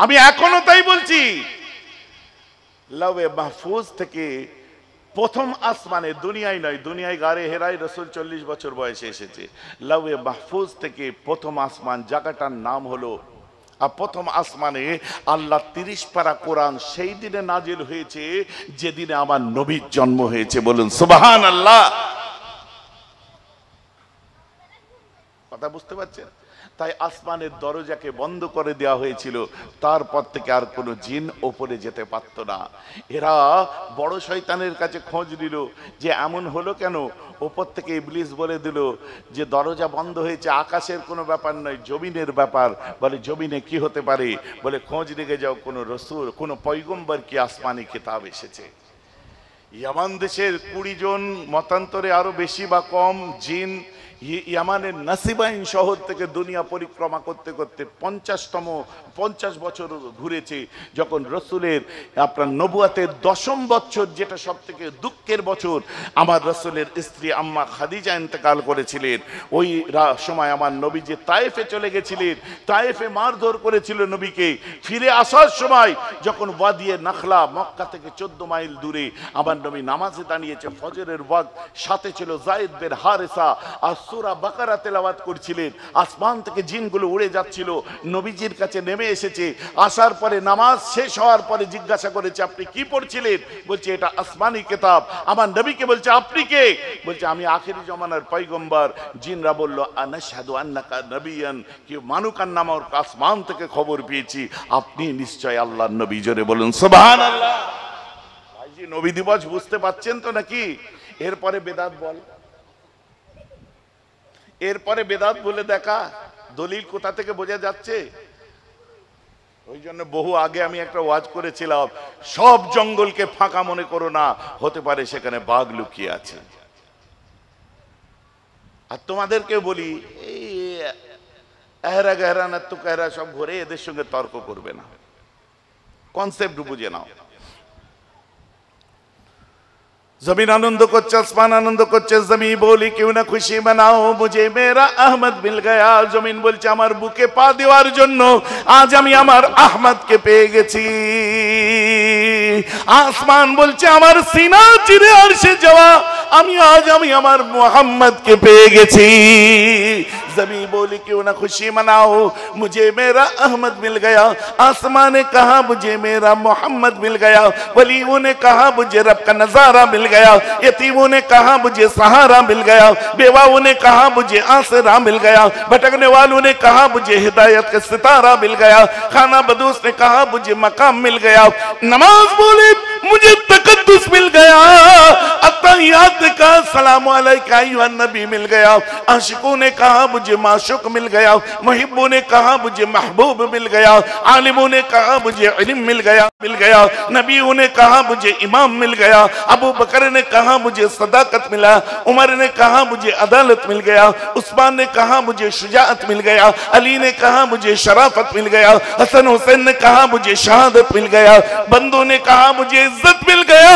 আমি এখনো তাই বলছি, লাউয়ে মাহফুজ থেকে প্রথম আসমানে, দুনিয়ায় নয়, দুনিয়ায় গারে হেরাই রসুল 40 বছর বয়সে এসেছে। লাউয়ে মাহফুজ থেকে প্রথম আসমান, জায়গাটার নাম হলো, আর প্রথম আসমানে আল্লাহ 30 পারা কোরআন সেই দিনে নাজিল হয়েছে যেদিনে আমার নবীর জন্ম হয়েছে। বলুন সুবহানাল্লাহ। কথা বুঝতে পারছেন? তাই আসমানের দরজাকে বন্ধ করে দেওয়া হয়েছিল, তারপর থেকে আর কোনো জিন ওপরে যেতে পারত না। এরা বড় শয়তানের কাছে খোঁজ নিল যে এমন হলো কেন। ওপর থেকে ইবলিস বলে দিল যে দরজা বন্ধ হয়েছে, আকাশের কোনো ব্যাপার নয়, জমিনের ব্যাপার। বলে জমিনে কি হতে পারে? বলে খোঁজ নিয়ে যাও, কোনো রসুল, কোনো পয়গম্বর কি আসমানি কিতাব এসেছে। ইয়ামান দেশের 20 জন, মতান্তরে আরো বেশি বা কম জিন ইয়ামানের নাসিবাইন শহর থেকে দুনিয়া পরিক্রমা করতে করতে 50 বছর ঘুরেছে। যখন রসুলের আপনার নবুয়াতের 10ম বছর, যেটা সব থেকে দুঃখের বছর, আমার রসুলের স্ত্রী আম্মা খাদিজা ইন্তেকাল করেছিলেন। ওই সময় আমার নবী যে তায়েফে চলে গেছিলেন, তায়েফে মারধর করেছিল নবীকে। ফিরে আসার সময় যখন ওয়াদিয়ে নাখলা, মক্কা থেকে 14 মাইল দূরে, আমার নবী নামাজে দাঁড়িয়েছে, ফজরের ওয়াক্ত, সাথে ছিল যায়েদ বিন হারেসা, আর সূরা বাকারা তেলাওয়াত করছিলেন। আসমান থেকে জিনগুলো উড়ে যাচ্ছিল, নবীজির কাছে নেমে এসেছে। আসার পরে নামাজ শেষ হওয়ার পরে জিজ্ঞাসা করেছে আপনি কি পড়ছিলেন? বলছে এটা আসমানি কিতাব। আমার নবীকে বলছে আপনি কে? বলছে আমি আখেরি জমানার পয়গম্বর। জিনরা বলল আনাশহাদু আন্নাকা নবিয়ান, কি মানুক নামক আসমান থেকে খবর পেয়েছি আপনি নিশ্চয় আল্লাহর নবী। জোরে বলুন সুবহানাল্লাহ। ভাইজি নবী দিবস বুঝতে পারছেন তো নাকি? এরপরে বেদাত বল, এরপরে বেদাত বলে দেখা, দলিল কোথা থেকে বোঝা যাচ্ছে? ওই জন্য বহু আগে আমি একটা ওয়াজ করেছিলাম, সব জঙ্গলকে ফাঁকা মনে করো না, হতে পারে সেখানে বাঘ লুকিয়ে আছে। আর তোমাদেরকে বলি, এই এহরা গেহরা না তো কেহরা সব ঘুরে, এদের সঙ্গে তর্ক করবে না, কনসেপ্ট বুঝে নাও। जमीन आनंद করছে, আসমান আনন্দ করছে। জমি বলি क्यों ना खुशी मनाओ मुझे मेरा अहमद मिल गया। জমিন বলছে আমার বুকে পা দেওয়ার জন্য আজ আমি আমার আহমদকে পেয়ে গেছি। আসমান বলছে আমার সিনা চিরে আরশে যাওয়া আমি আজ আমি আমার মুহাম্মদকে পেয়ে গেছি। जमी बोली क्यों ना खुशी मनाओ मुझे मेरा अहमद मिल गया। आसमां ने कहा मुझे मेरा मोहम्मद मिल गया। वलियों ने कहा मुझे रब का नजारा मिल गया। यतीमों ने कहा मुझे सहारा मिल गया। बेवाओं ने कहा मुझे आसरा मिल गया। भटकने वालों ने कहा मुझे हिदायत का सितारा मिल गया। खाना बदूस ने कहा मुझे मकाम मिल गया। नमाज बोले मुझे तकद्दुस मिल गया, अत्तहियात का सलाम अलैका अय्युहन नबी मिल गया। आशिकों ने कहा मुझे माशूक मिल गया, मुहिब्बों ने कहा मुझे महबूब मिल गया, आलिमों ने कहा मुझे इल्म मिल गया, नबियों ने कहा मुझे इमाम मिल गया, अबू बकर ने कहा मुझे सदाकत मिला, उमर ने कहा मुझे अदालत मिल गया, उस्मान ने कहा मुझे शुजाअत मिल गया, अली ने कहा मुझे शराफत मिल गया, हसन हुसैन ने कहा मुझे शहादत मिल गया, बंदों ने कहा मुझे इज्जत मिल गया,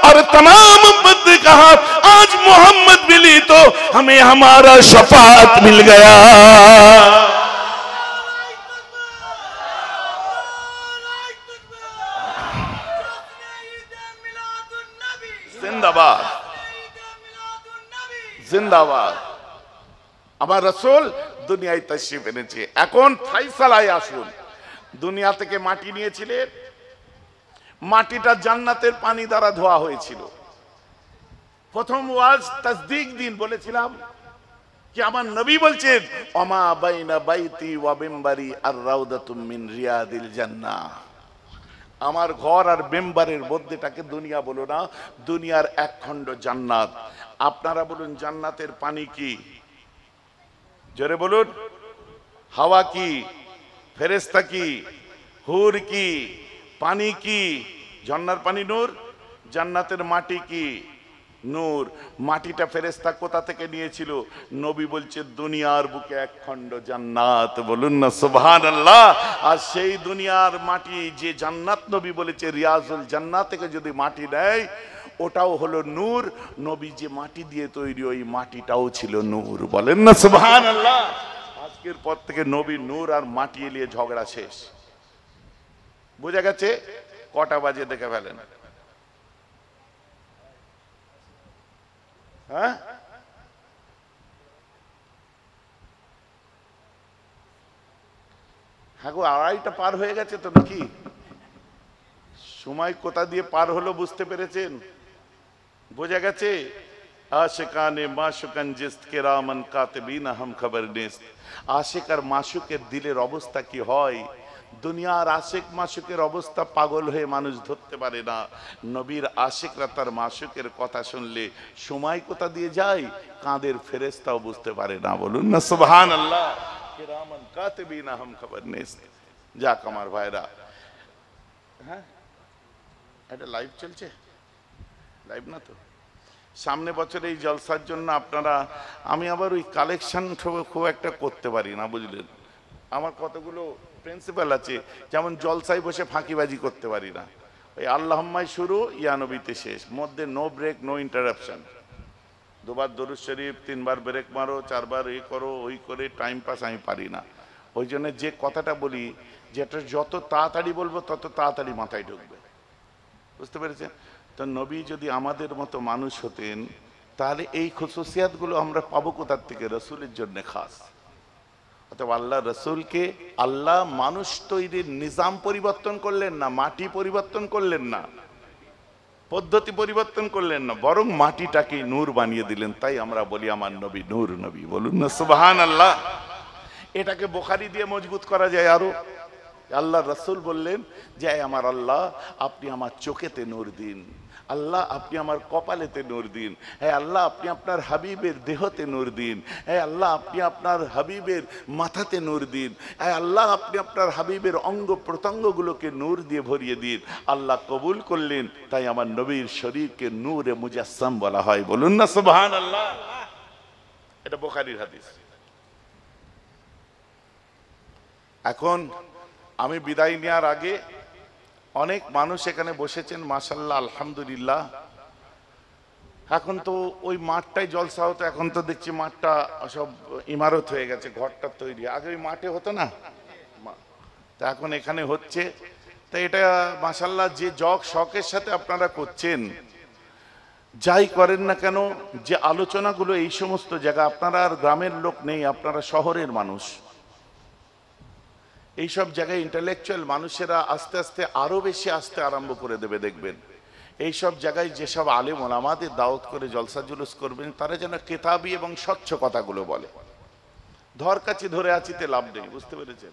और तमाम उम्मत ने कहा आज मोहम्मद मिली तो हमें हमारा शफाअत मिल गया। जिंदाबाद जिंदाবাদ। আমার রাসূল দুনিয়ায় তাশরীফ এনেছে। এখন ফয়সালায় আসুন। দুনিয়া থেকে মাটি নিয়েছিলেন, মাটিটা জান্নাতের পানি দ্বারা ধোয়া হয়েছিল। প্রথম ওয়াজ তাসদীক দিন বলেছিলাম কি আমার নবী বলছেন ওমা বাইনা বাইতি ওয়া মিম্বারি আর রাউদাতুম মিন রিয়াদিল জান্নাহ। আমার ঘর আর মেম্বারের মধ্যেটাকে দুনিয়া বলো না, দুনিয়ার এক খণ্ড জান্নাত। আপনারা বলুন জান্নাতের পানি কি? জোরে বলুন। হাওয়া কি? ফেরেশতা কি? হুর কি? পানি কি? ঝর্ণার পানি নূর। জান্নাতের মাটি কি? নূর। মাটিটা ফেরেশতা কোথা থেকে নিয়েছিল? নবী বলছে দুনিয়ার বুকে এক খণ্ড জান্নাত। বলুন না সুবহানাল্লাহ। আর সেই দুনিয়ার মাটি যে জান্নাত নবী বলেছে রিয়াজুল জান্নাত থেকে যদি মাটি নেয় ওটাও হলো নূর। নবী যে মাটি দিয়ে তৈরি ওই মাটিটাও ছিল নূর। বলেন না সুবহানাল্লাহ। আজকের পর থেকে নবী নূর আর মাটি নিয়ে ঝগড়া শেষ। বুঝা গেছে? কটা বাজে দেখে ফেলেন। হ্যাঁ, হ্যাঁ গো, 2:30টা পার হয়ে গেছে তো নাকি? সময় কোথা দিয়ে পার হলো বুঝতে পেরেছেন? বোঝা গেছে? আশিকানে মাশুকান জিস্ত কিরামান কাতিবিন হাম খবর নিস্ত। আশিক আর মাশুকের দিলের অবস্থা কি হয়? দুনিয়ার আশিক মাশুকের অবস্থা পাগল হয়ে মানুষ ধরতে পারে না। নবীর আশিকরা তার মাশুকের কথা শুনলে সময় কোথা দিয়ে যায় কাঁধের ফেরেশতাও বুঝতে পারে না। বলুন না সুবহানাল্লাহ। কিরামান কাতিবিন হাম খবর নিস্ত। যাক আমার ভাইরা, হ্যাঁ এটা লাইভ চলছে? লাইভ না তো? সামনে বছর এই জলসার জন্য আপনারা, আমি আবার ওই কালেকশন খুব একটা করতে পারি না বুঝলেন। আমার কতগুলো প্রিন্সিপাল আছে, যেমন জলসায় বসে ফাঁকিবাজি করতে পারি না। ওই আল্লাহুম্মায় শুরু, ইয়া নবীতে শেষ, মধ্যে নো ব্রেক নো ইন্টারাপশন। 2বার দরুদ শরীফ, 3বার ব্রেক মারো, 4বার এই করো ওই করে টাইম পাস আমি পারি না। ওই জন্য যে কথাটা বলি যেটা যত তাড়াতাড়ি বলবো তত তাড়াতাড়ি মাথায় ঢুকবে। বুঝতে পেরেছেন তো? নবী যদি আমাদের মতো মানুষ হতেন তাহলে এই খুশুসিয়াতগুলো আমরা পাবো কোথার থেকে? রসুলের জন্য খাস। অতএব আল্লাহ রসুলকে, আল্লাহ মানুষ তৈরির নিজাম পরিবর্তন করলেন না, মাটি পরিবর্তন করলেন না, পদ্ধতি পরিবর্তন করলেন না, বরং মাটিটাকে নূর বানিয়ে দিলেন। তাই আমরা বলি আমার নবী নূর নবী। বলুন না সুবহানাল্লাহ। এটাকে বুখারী দিয়ে মজবুত করা যায় আরো। আল্লাহ রসুল বললেন যে আমার আল্লাহ আপনি আমার চোখেতে নূর দিন, আল্লাহ আপনি আমার কপালেতে নূর দিন, হ্যাঁ আল্লাহ আপনি আপনার হাবিবের দেহতে নূর দিন, হ্যাঁ আল্লাহ আপনি আপনার হাবিবের মাথাতে নূর দিন, হ্যাঁ আল্লাহ আপনি আপনার হাবিবের অঙ্গ প্রত্যঙ্গগুলোকে নূর দিয়ে ভরিয়ে দিন। আল্লাহ কবুল করলেন, তাই আমার নবীর শরীরকে নূরে মুজাসসাম বলা হয়। বলুন না সুবহানাল্লাহ। এটা বুখারীর হাদিস। এখন আমি বিদায় নেওয়ার আগে অনেক মানুষ এখানে বসেছেন মাশাআল্লাহ আলহামদুলিল্লাহ। এখন তো ওই মাঠটাই জলসা হতো, এখন তো দেখছি মাঠটা সব ইমারত হয়ে গেছে, ঘরটা তৈরি। আগে ওই মাঠে হতো না, তা এখন এখানে হচ্ছে। তা এটা মাশাআল্লাহ যে শখের সাথে আপনারা করছেন, যাই করেন না কেন, যে আলোচনাগুলো এই সমস্ত জায়গা, আপনারা আর গ্রামের লোক নেই, আপনারা শহরের মানুষ। এইসব জায়গায় ইন্টেলেকচুয়াল মানুষেরা আস্তে আস্তে আরো বেশি আসতে আরম্ভ করে দেবে। দেখবেন এইসব জায়গায় যেসব আলেম ওলামাদের দাওয়াত করে জলসা জুলুস করবেন, তারা যেন কেতাবি এবং স্বচ্ছ কথাগুলো বলে। ধর কাছে ধরে আছিতে লাভ নেই। বুঝতে পেরেছেন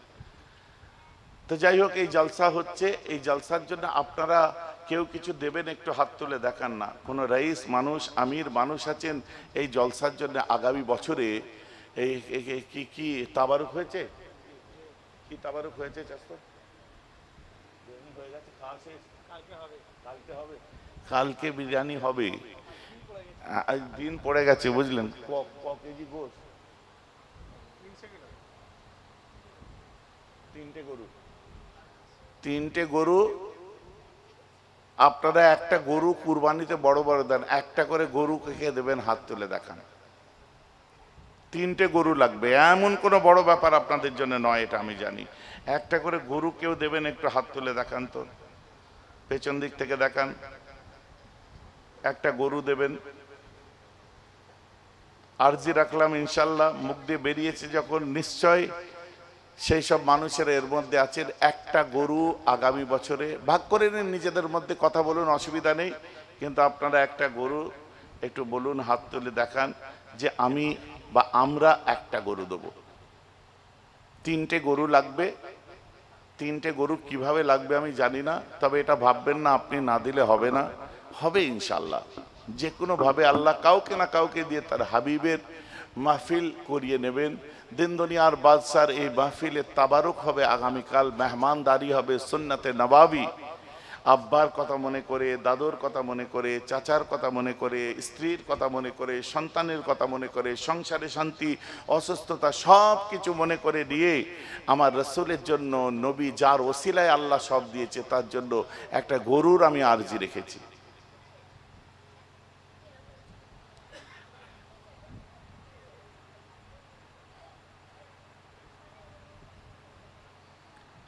তো? যাই হোক, এই জলসা হচ্ছে, এই জলসার জন্য আপনারা কেউ কিছু দেবেন একটু হাত তুলে দেখান না। কোনো রাইস মানুষ আমির মানুষ আছেন এই জলসার জন্য আগামী বছরে এই কি কি তাবারুক হয়েছে? কি তাবারুক হয়েছে? কালকে বিরিয়ানি হবে, দিন পড়ে গেছে বুঝলেন। কেজি গোশ? 3টে গরু। আপনারা একটা গরু কুরবানিতে বড় বড় দেন, একটা করে গরু কে দেবেন হাত তুলে দেখান। 3টে গরু লাগবে, এমন কোনো বড় ব্যাপার আপনাদের জন্য নয়, এটা আমি জানি। একটা করে গরু কেউ দেবেন একটু হাত তুলে দেখান তো, পেছন দিক থেকে দেখান। একটা গরু দেবেন, আরজি রাখলাম ইনশাল্লাহ। মুখ দিয়ে বেরিয়েছে যখন, নিশ্চয় সেই সব মানুষের এর মধ্যে আছেন। একটা গরু আগামী বছরে ভাগ করে নিন, নিজেদের মধ্যে কথা বলুন, অসুবিধা নেই। কিন্তু আপনারা একটা গরু একটু বলুন, হাত তুলে দেখান যে আমি বা আমরা একটা গরু দেবো। 3টে গরু লাগবে। 3টে গরু কিভাবে লাগবে আমি জানি না, তবে এটা ভাববেন না আপনি না দিলে হবে না, হবে ইনশাল্লাহ। যে কোনো ভাবে আল্লাহ কাউকে না কাউকে দিয়ে তার হাবিবের মাহফিল করিয়ে নেবেন। দিন দুনিয়ার বাদশার এই মাহফিলের তাবারুক হবে আগামীকাল, মেহমানদারি হবে সুন্নতে নবাবী। আব্বার কথা মনে করে, দাদুর কথা মনে করে, চাচার কথা মনে করে, স্ত্রীর কথা মনে করে, সন্তানের কথা মনে করে, সংসারে শান্তি অসুস্থতা সব কিছু মনে করে নিয়ে আমার রসুলের জন্য, নবী যার ওসিলায় আল্লাহ সব দিয়েছে তার জন্য একটা গরুর আমি আরজি রেখেছি।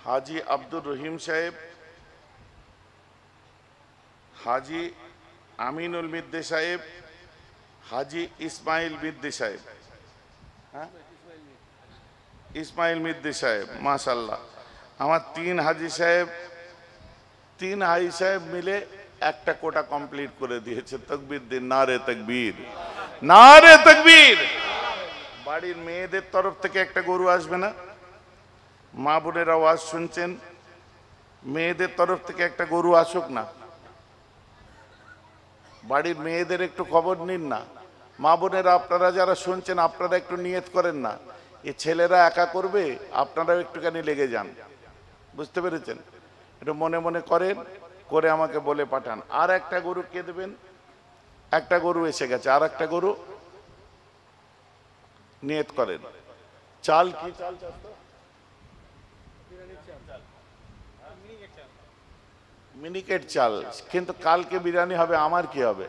হাজি আব্দুর রহিম সাহেব, হাজি আমিনুল মিদ্দে সাহেব, হাজি ইসমাইল মিদ্দে সাহেব, হ্যাঁ ইসমাইল মিদ্দে সাহেব, মাশাল্লাহ। আমার 3 হাজি সাহেব, 3 হাজি সাহেব মিলে একটা কোটা কমপ্লিট করে দিয়েছে। তাকবীর দিন, নারে তাকবীর, নারে তাকবীর। বাড়ির মেয়েদের তরফ থেকে একটা গরু আসবে না? মা বোনের আওয়াজ শুনছেন, মেয়েদের তরফ থেকে একটা গরু আসুক না। বাড়ির মেয়েদের একটু খবর নিন না। মা বোনেরা আপনারা যারা শুনছেন আপনারা একটু নিয়ত করেন না, এ ছেলেরা একা করবে, আপনারাও একটুখানি লেগে যান। বুঝতে পেরেছেন? একটু মনে মনে করেন, করে আমাকে বলে পাঠান। আর একটা গরু কে দেবেন? একটা গরু এসে গেছে, আর একটা গরু নিয়ত করেন। চাল কি চাল? মিনিকেট চাল। কিন্তু কালকে বিরিয়ানি হবে, আমার কি হবে?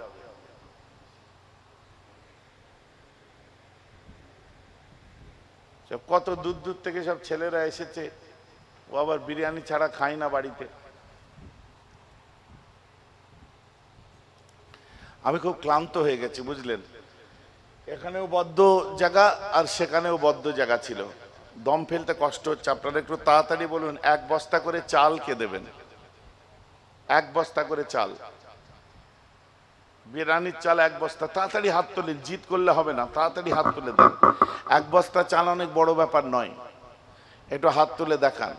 কত দূর দূর থেকে সব ছেলেরা এসেছে, ও আবার বিরিয়ানি ছাড়া খায় না বাড়িতে। আমি খুব ক্লান্ত হয়ে গেছি বুঝলেন। এখানেও বদ্ধ জায়গা আর সেখানেও বদ্ধ জায়গা ছিল, দম ফেলতে কষ্ট হচ্ছে। আপনারা একটু তাড়াতাড়ি বলুন, 1 বস্তা করে চাল কে দেবেন? 1 বস্তা করে চাল, বিরিয়ানির চাল 1 বস্তা। তাড়াতাড়ি হাত তোলেন, জিত করলে হবে না, তাড়াতাড়ি হাত তুলে দেন। 1 বস্তা চাল অনেক বড় ব্যাপার নয়, একটু হাত তুলে দেখান।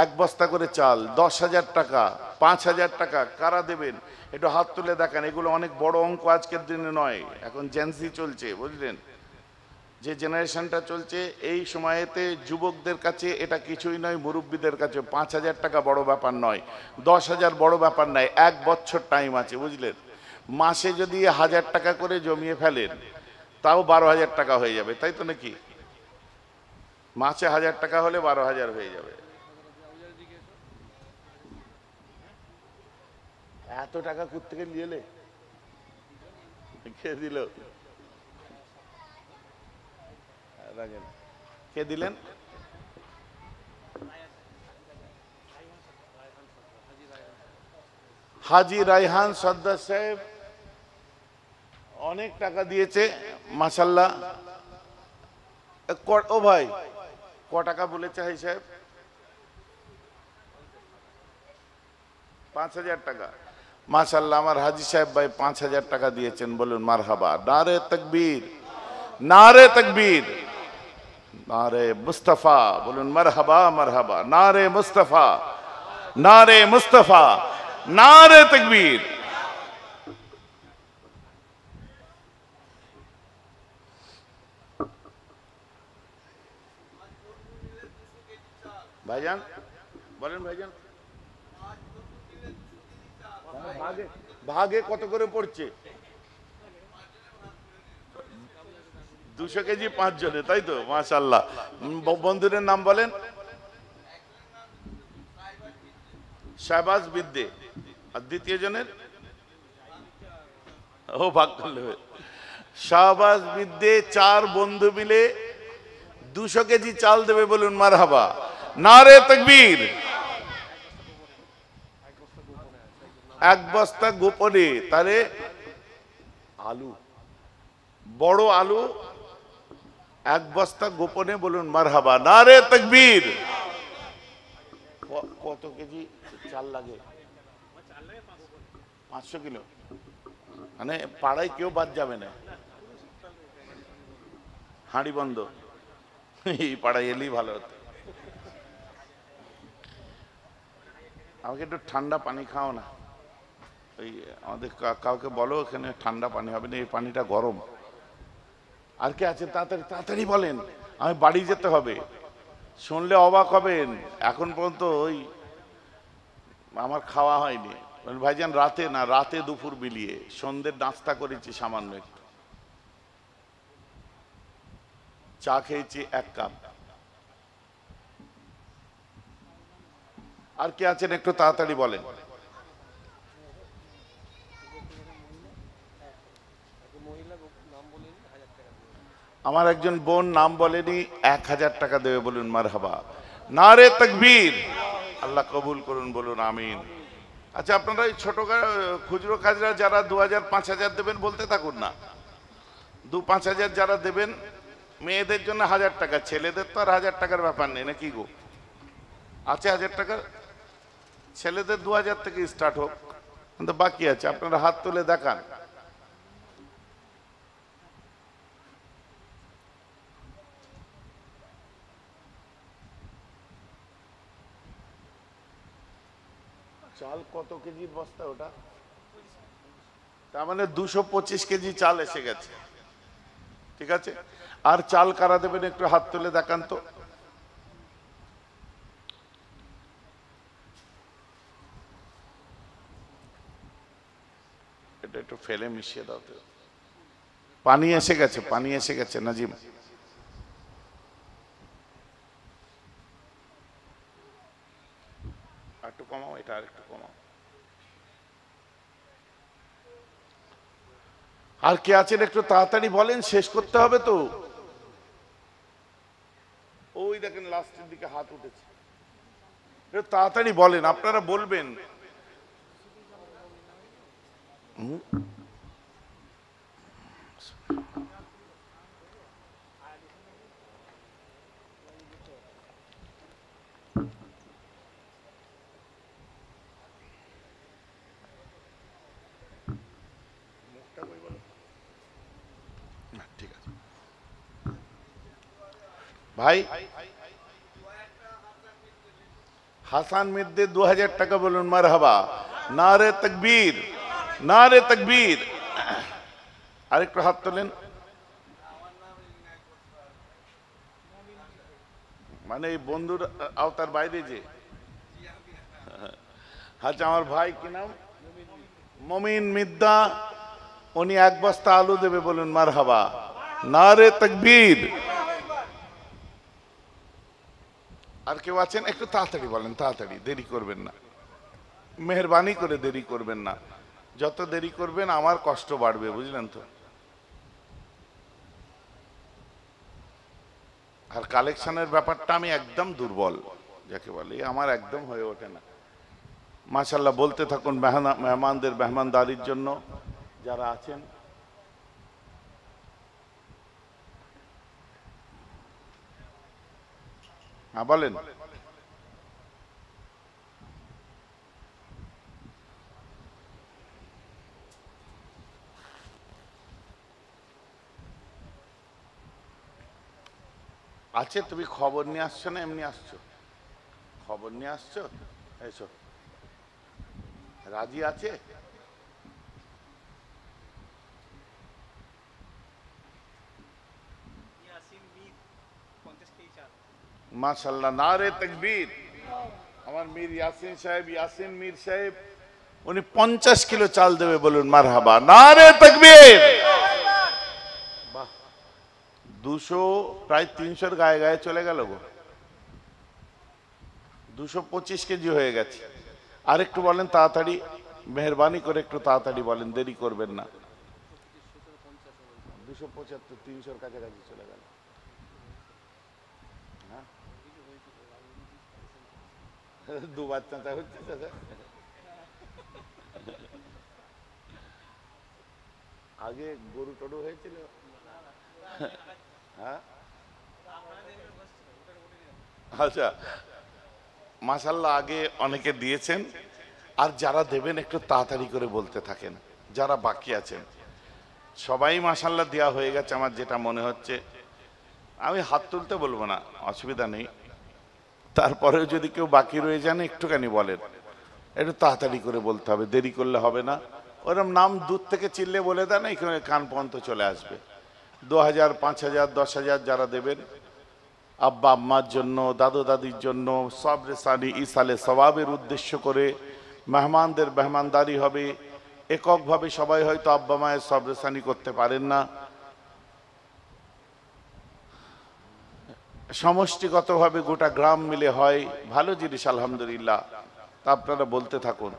1 বস্তা করে চাল, 10,000 টাকা, 5,000 টাকা কারা দেবেন? একটু হাত তুলে দেখান। এগুলো অনেক বড় অঙ্ক আজকের দিনে নয়, এখন জেনজি চলছে বুঝলেন। যে জেনারেশনটা চলছে এই সময়েতে যুবকদের কাছে এটা কিছুই নয়, মুরব্বীদের কাছে 5,000 টাকা বড় ব্যাপার নয়, 10,000 বড় ব্যাপার নয়। 1 বছর টাইম আছে বুঝলেন। মাসে যদি 1,000 টাকা করে জমিয়ে ফেলেন তাও 12,000 টাকা হয়ে যাবে, তাই তো নাকি? মাসে 1,000 টাকা হলে 12,000 হয়ে যাবে। এত টাকা কোত্থেকে নিয়ে এলে? কে দিল? কে দিলেন? হাজি রায়হান সর্দার সাহেব অনেক টাকা দিয়েছে মাশাআল্লাহ। ও ভাই, ক টাকা বলেছে হাজি সাহেব? 5,000 টাকা। মাশাআল্লাহ, আমার হাজি সাহেব ভাই 5,000 টাকা দিয়েছেন। বলুন মারহাবা, নারে তাকবীর, নারে তাকবীর, নারে মুস্তাফা। বলুন মারহাবা মারহাবা, নারে মুস্তাফা। नारे मुस्तफा, नारे तकबीर। भाईजान बोलें भाईजान, भागे भागे কত করে পড়ছে? 200 কেজি 5 জনে, তাই তো? মাশাআল্লাহ। বন্ধুদের নাম বলেন। শাহবাজ বিদ্যে। আর দ্বিতীয় জনের ও ভাগ করলে শাহবাজ বিদ্যে 4 বন্ধু মিলে 200 কেজি চাল দেবে, বলুন মারহাবা। নারে তাকবীর। এক বস্তা গোপনে, তাহলে আলু, বড় আলু 1 বস্তা গোপনে, বলুন মারহাবা। নারে তাকবীর। কত কেজি চাল লাগে? 500 কিলো। মানে পাড়ায় কেউ বাদ যাবে না, হাঁড়ি বন্ধ। এই পাড়ায় এলেই ভালো হতো। আমাকে একটু ঠান্ডা পানি খাও না। ওই আমাদের কাউকে বলো এখানে ঠান্ডা পানি হবে না, এই পানিটা গরম। আর কে আছেন? তাড়াতাড়ি তাড়াতাড়ি বলেন, আমি বাড়ি যেতে হবে। শুনলে অবাক হবেন, এখন পর্যন্ত ওই আমার খাওয়া হয়নি। ভাইজান রাতে না, রাতে দুপুর বিলিয়ে সন্ধ্যের নাস্তা করেছি সামান্য একটু, চা খেয়েছি 1 কাপ। আর কে আছেন একটু তাড়াতাড়ি বলেন। আমার একজন বোন নাম বলেনি, 1000 টাকা দেবে, বলুন মারহাবা। নারে তাকবীর। আল্লাহ কবুল করুন, বলুন আমিন। আচ্ছা, আপনারা এই ছোট খুচরো কাজরা যারা 2000 5000 দেবেন বলতে থাকুন না। 2-5000 যারা দেবেন, মেয়েদের জন্য 1000 টাকা, ছেলেদের তো আর 1000 টাকার ব্যাপার নেই নাকি গো? আছে 1000 টাকা? ছেলেদের 2000 থেকে স্টার্ট হোক, কিন্তু বাকি আছে, আপনারা হাত তুলে দেখান। চাল কত কেজির বস্তা ওটা? তার মানে 225 কেজি চাল এসে গেছে। ঠিক আছে, আর চাল কারা দেবেন একটু হাত তুলে দেখান তো। এটা একটু ফেলে মিশিয়ে দাও তো। পানি এসে গেছে, পানি এসে গেছে নাজিম। একটু কমাও, এটা আর একটু কমাও। আর কে আছেন একটু তাড়াতাড়ি বলেন, শেষ করতে হবে তো। ওই দেখেন লাস্টের দিকে হাত উঠেছে, একটু তাড়াতাড়ি বলেন, আপনারা বলবেন। ঠিক আছে ভাই। হাসান মিদ্দে 2000 টাকা, বলুন মারহাবা। নারে তাকবীর, নারে তাকবীর। আরেকটু হাত তোলেন। মানে এই বন্ধুর আওতার বাইরে যে। আচ্ছা, আমার ভাই কি নাম? মমিন মিদ্দা, উনি 1 বস্তা আলু দেবে, বলুন মারহাবা। নারে তাকবীর। আর কেউ আছেন একটু তাড়াতাড়ি বলেন, তাড়াতাড়ি, দেরি করবেন না, মেহেরবানি করে দেরি করবেন না। যত দেরি করবেন আমার কষ্ট বাড়বে, বুঝলেন তো। আর কালেকশনের ব্যাপারটা আমি একদম দুর্বল, যাকে বলে, আমার একদম হয়ে ওঠে না। মাশাআল্লাহ, বলতে থাকুন মেহমানদের মেহমানদারির জন্য যারা আছেন। হ্যাঁ বলেন। আছে, তুমি খবর নিয়ে আসছো না এমনি আসছো? খবর নিয়ে আসছো, এসো। রাজি আছে? মাশাআল্লাহ, নারে তাকবীর। আমার মীর ইয়াসিন সাহেব, ইয়াসিন মীর সাহেব, উনি 50 কিলো চাল দেবে, বলুন মারহাবা, নারে তাকবীর। বাহ, 200 প্রায় 300-র গায়ে গায়ে চলে গেল গো। 225 কেজি হয়ে গেছে। আর একটু বলেন তাড়াতাড়ি, মেহরবানি করে একটু তাড়াতাড়ি বলেন, দেরি করবেন না। 275, 300-র কাছাকাছি চলে গেল। দুবার চাঁচা হচ্ছে চাচা। আগে গরু টরু হয়েছিল? হ্যাঁ, আচ্ছা, মাশাআল্লাহ, আগে অনেকে দিয়েছেন। আর যারা দেবেন একটু তাড়াতাড়ি করে বলতে থাকেন, যারা বাকি আছেন। সবাই মাশাআল্লাহ দেওয়া হয়ে গেছে আমার যেটা মনে হচ্ছে। আমি হাত তুলতে বলবো না, অসুবিধা নেই। তারপরেও যদি কেউ বাকি রয়ে যান একটুখানি বলেন, একটু তাড়াতাড়ি করে বলতে হবে, দেরি করলে হবে না। ওরম নাম দূর থেকে চিল্লে বলে দেন, এখানে কান পর্যন্ত চলে আসবে। 2000, 5000, 10,000 যারা দেবেন, আব্বা আম্মার জন্য, দাদু দাদির জন্য, সবরে সানি ইসালে সওয়াবের উদ্দেশ্য করে মেহমানদের মেহমানদারি হবে। এককভাবে সবাই হয়তো আব্বা মায়ের সবরে সানি করতে পারেন না, সমষ্টিগতভাবে গোটা গ্রাম মিলে হয়, ভালো জিনিস, আলহামদুলিল্লাহ। তা আপনারা বলতে থাকুন।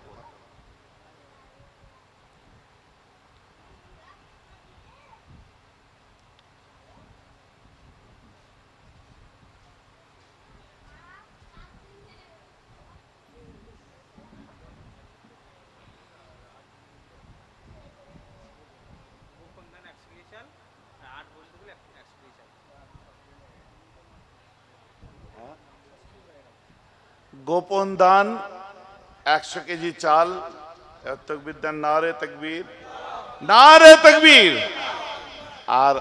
গোপন দান 100 কেজি চাল। তকবীর দেন, নারে তাকবীর, নারে তাকবীর। আর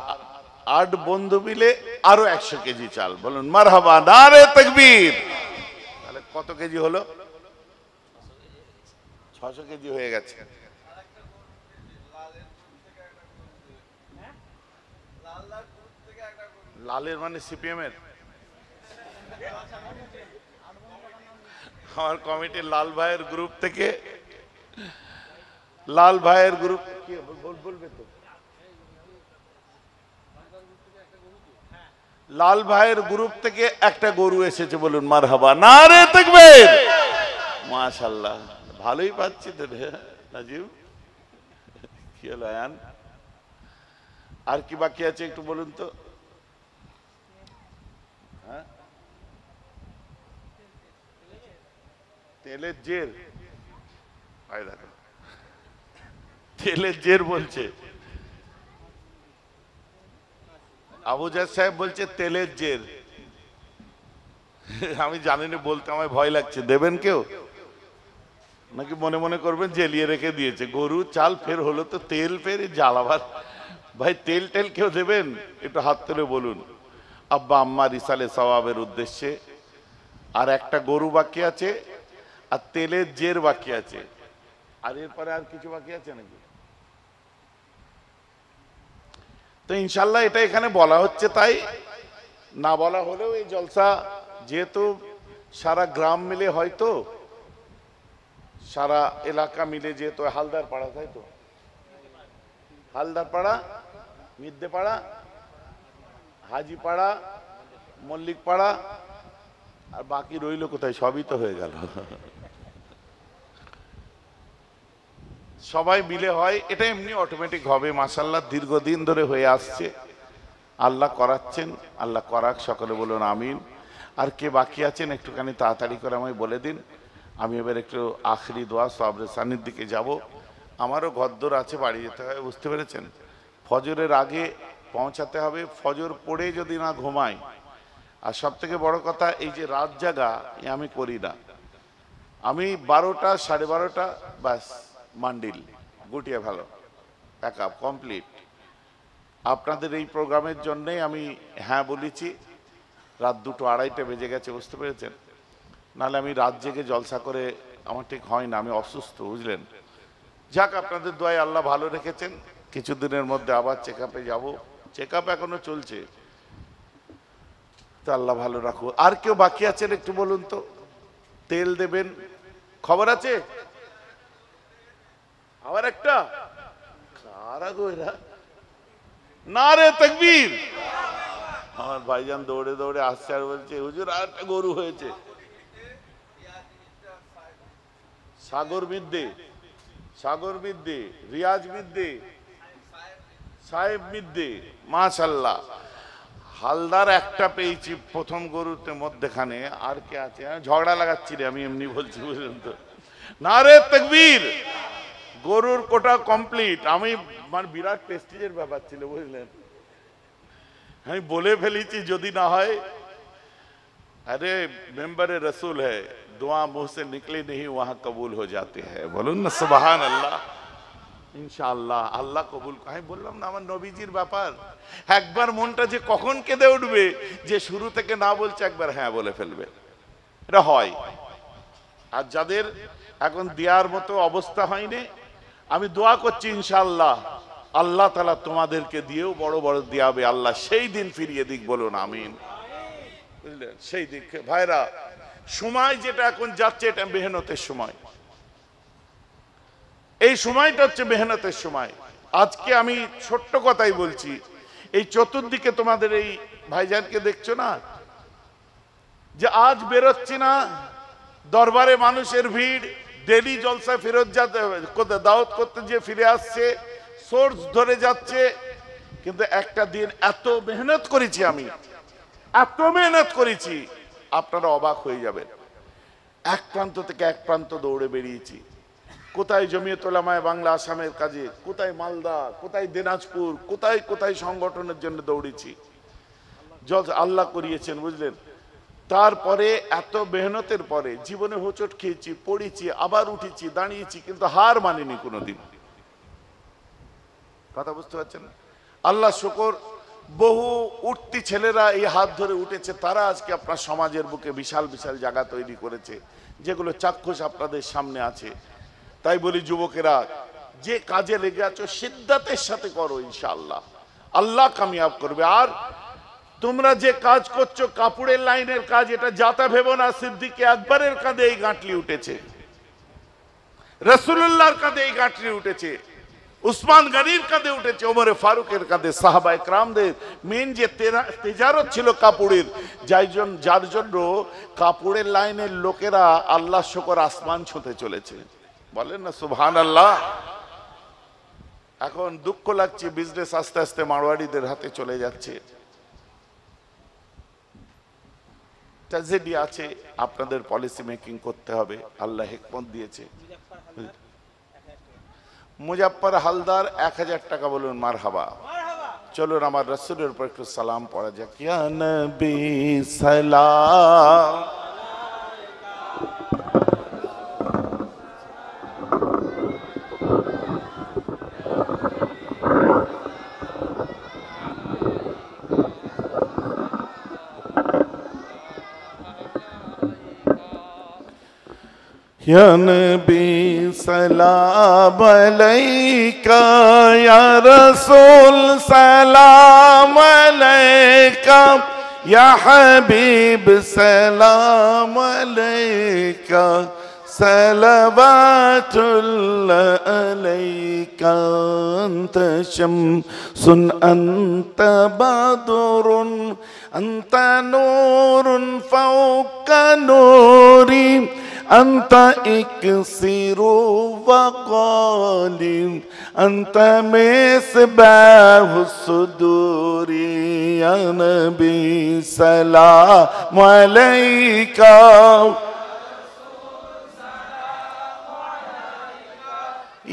8 বন্ধু মিলে আরো 100 কেজি চাল, বলুন মারহাবা, নারে তাকবীর। তাহলে কত কেজি হলো? 600 কেজি হয়ে গেছে। লালের মানে সিপিএম এর? আমার কমিটির লাল ভাইয়ের গ্রুপ থেকে, লাল ভাইয়ের গ্রুপ কি বলবে তো, লাল ভাইয়ের গ্রুপ থেকে একটা গরু এসেছে, বলুন মারহাবা, নারে তাকবীর। মাশাআল্লাহ, ভালোই পাচ্ছি তো রে নাজিব। কি হলো আয়ান? আর কি বাকি আছে একটু বলুন তো। হ্যাঁ, তেলের জের, দেখো তেলের জের বলছে। আবুজার সাহেব বলছে তেলের জের। আমি জানিনি বলতে, আমার ভয় লাগছে। দেবেন কেউ নাকি মনে মনে করবেন জেলিয়ে রেখে দিয়েছে? গরু চাল ফের হলো তো তেল, ফের জ্বালাবার। ভাই তেল টেল কেউ দেবেন? একটু হাত তুলে বলুন। আব্বা আম্মার ইসালে সওয়াবের উদ্দেশ্যে। আর একটা গরু বাকি আছে, আর তেলের জের বাকি আছে। আর এরপরে আর কিছু বাকি আছে নাকি? তো ইনশাল্লাহ এটা এখানে বলা হচ্ছে, তাই না বলা হলেও এই জলসা যেহেতু সারা গ্রাম মিলে, হয়তো সারা এলাকা মিলে, যেহেতু হালদার পাড়া, তাই তো, হালদার পাড়া, মিদ্দে পাড়া, হাজি পাড়া, মল্লিক পাড়া, আর বাকি রইল কোথায়? সবই তো হয়ে গেল। সবাই মিলে হয়, এটা এমনি অটোমেটিক হবে। মাশাআল্লাহ, দীর্ঘদিন ধরে হয়ে আসছে, আল্লাহ করাচ্ছেন, আল্লাহ করাক, সকলে বলুন আমিন। আর কে বাকি আছেন একটুখানি তাড়াতাড়ি করে আমায় বলে দিন। আমি এবার একটু আখরি দোয়া সবরে সানির দিকে যাব। আমারও ঘরদোর আছে, বাড়ি যেতে হবে, বুঝতে পেরেছেন। ফজরের আগে পৌঁছাতে হবে, ফজর পড়ে যদি না ঘুমাই। আর সব থেকে বড় কথা, এই যে রাত জাগা আমি করি না। আমি 12টা, 12:30 বাস মান্ডিল গুটিয়ে ভালো, প্যাক আপ কমপ্লিট। আপনাদের এই প্রোগ্রামের জন্যে আমি হ্যাঁ বলেছি। রাত 2, 2:30 বেজে গেছে, বুঝতে পেরেছেন। নাহলে আমি রাত জেগে জলসা করে আমার ঠিক হয় না, আমি অসুস্থ, বুঝলেন। যাক, আপনাদের দোয়ায় আল্লাহ ভালো রেখেছেন। কিছুদিনের মধ্যে আবার চেক আপে যাবো, চেক আপ এখনো চলছে, তা আল্লাহ ভালো রাখো। আর কেউ বাকি আছেন একটু বলুন তো, তেল দেবেন, খবর আছে? আবার একটা কারা গো এরা, নারে তাকবীর। আমার ভাইজান দৌড়ে দৌড়ে আসছে আর বলছে হুজুর আর একটা গরু হয়েছে। সাগর মিদ্দে, সাগর মিদ্দে, রিয়াজ মিদ্দে, সাহেব মিদ্দে, মাশাআল্লাহ। হালদার একটা পেয়েছি প্রথম গরুতে মধ্যখানে, আর কে আছে? ঝগড়া লাগাচ্ছি রে, আমি এমনি বলছি, বুঝলেন তো। নারে তাকবীর। গরুর কোটা কমপ্লিট। আমি মানে বিরাট প্রেস্টিজের ব্যাপার ছিল, বুঝলেন। আমি বলে ফেলেছি যদি না হয়, अरे मेंबर रसूल है, दुआ मुंह से निकले नहीं वहां कबूल हो जाते हैं। बोलून ना सुबहान अल्लाह। ইনশাআল্লাহ আল্লাহ কবুল। আমি বললাম না, আমার নবীজির ব্যাপার, একবার মনটা যে কখন কেঁদে উঠবে, যে শুরু থেকে না বলছে একবার হ্যাঁ বলে ফেলবে, এটা হয়। আর যাদের এখন দেওয়ার মতো অবস্থা হয়নি, আমি দোয়া করছি ইনশাআল্লাহ আল্লাহ তাআলা তোমাদেরকে দিয়েও বড় বড় দিয়াবে, আল্লাহ সেই দিন ফিরিয়ে দিক, বলুন আমিন। বুঝলেন, সেই দিক। ভাইরা, সময় যেটা এখন যাচ্ছে এটা মেহনতের সময়, এই সময়টা হচ্ছে মেহনতের সময়। আজকে আমি ছোট্ট কথাই বলছি, এই চতুর্দিকে তোমাদের এই ভাইজানকে দেখছো না, যে আজ বেরোচ্ছি না, দরবারে মানুষের ভিড়, ডেলি জলসা ফেরত যাতে দাওয়াত করতে যে ফিরে আসছে, সোর্স ধরে যাচ্ছে। কিন্তু একটা দিন এত মেহনত করেছি, আমি এত মেহনত করেছি, আপনারা অবাক হয়ে যাবেন। এক প্রান্ত থেকে এক প্রান্ত দৌড়ে বেরিয়েছি। কোথায় জমিয়ত উলামায়ে বাংলা আসামের কাজে, কোথায় মালদা, কোথায় দিনাজপুর, কোথায় কোথায় সংগঠনের জন্য দৌড়েছি। আল্লাহ করিয়েছেন, বুঝলেন। তারপরে এত মেহনতের পরে জীবনে হোঁচট খেয়েছি, পড়েছি, আবার উঠেছি, দাঁড়িয়েছি, কিন্তু হার মানিনি কোনোদিন। কথা বুঝতে পারছেন? আল্লাহ শুকর, বহু উঠতি ছেলেরা এই হাত ধরে উঠেছে, তারা আজকে আপনার সমাজের বুকে বিশাল বিশাল জায়গা তৈরি করেছে, যেগুলো চাক্ষুষ আপনাদের সামনে আছে। তাই বলি যুবকেরা, যে কাজে লেগে আছো সিদ্ধাতের সাথে করো, ইনশাআল্লাহ আল্লাহ কামিয়াব করবে। আর তোমরা যে কাজ করছো, কাপড়ের লাইনের কাজ, এটা যাতা ভেবো না। সিদ্দিক আকবরের কাঁধে এই গাঁটলি উঠেছে, রাসূলুল্লাহর কাঁধে এই গাঁটলি উঠেছে, উসমান গনির কাঁধে উঠেছে, ওমরে ফারুকের কাঁধে, সাহাবায়ে কেরামদের মেন যে তেজারত ছিল কাপড়ের, যার জন্য কাপড়ের লাইনের লোকেরা আল্লাহ শুকর আসমান ছুঁতে চলেছে, বলেন না সুবহানাল্লাহ। এখন দুঃখ লাগছে, বিজনেস আস্তে আস্তে মারওয়াড়িদের হাতে চলে যাচ্ছে। ট্র্যাজেডি আছে, আপনাদের পলিসি মেকিং করতে হবে, আল্লাহ হিকমত দিয়েছে। মুজাফফর হালদার 1000 টাকা, বলুন মারহাবা। চলুন আমার রাসূলের উপর একটু সালাম পড়া যাক। ইয়া নবী সালাম, या नबी सलाम अलैका, या रसूल सलाम अलैका, या हबीब सलाम अलैका, सलवातुल्लाह अलैका, अंत शम्सुन अंत बदरुन अंत नूरुन फौका नूरी, अंत इक्सिरु वक़ाली, अंत मिस्बाहु सुदूरी, या नबी सलाम अलैका,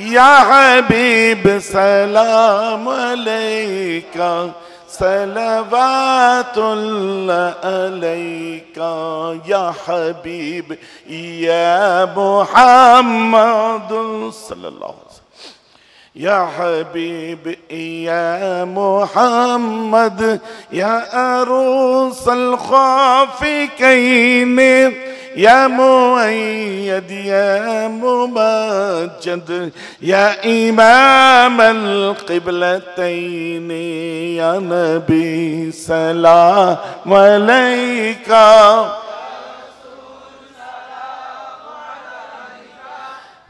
या हबीब सलाम अलैका, सलवातुल्लाह अलैका, या हबीब या मुहम्मद सल्लल्लाहु अलैहि वसल्लम, या हबीब या मुहम्मद, या अरूसल खाफिकैन, يا مؤيد يا ممجد يا إمام القبلتين يا نبي سلام عليك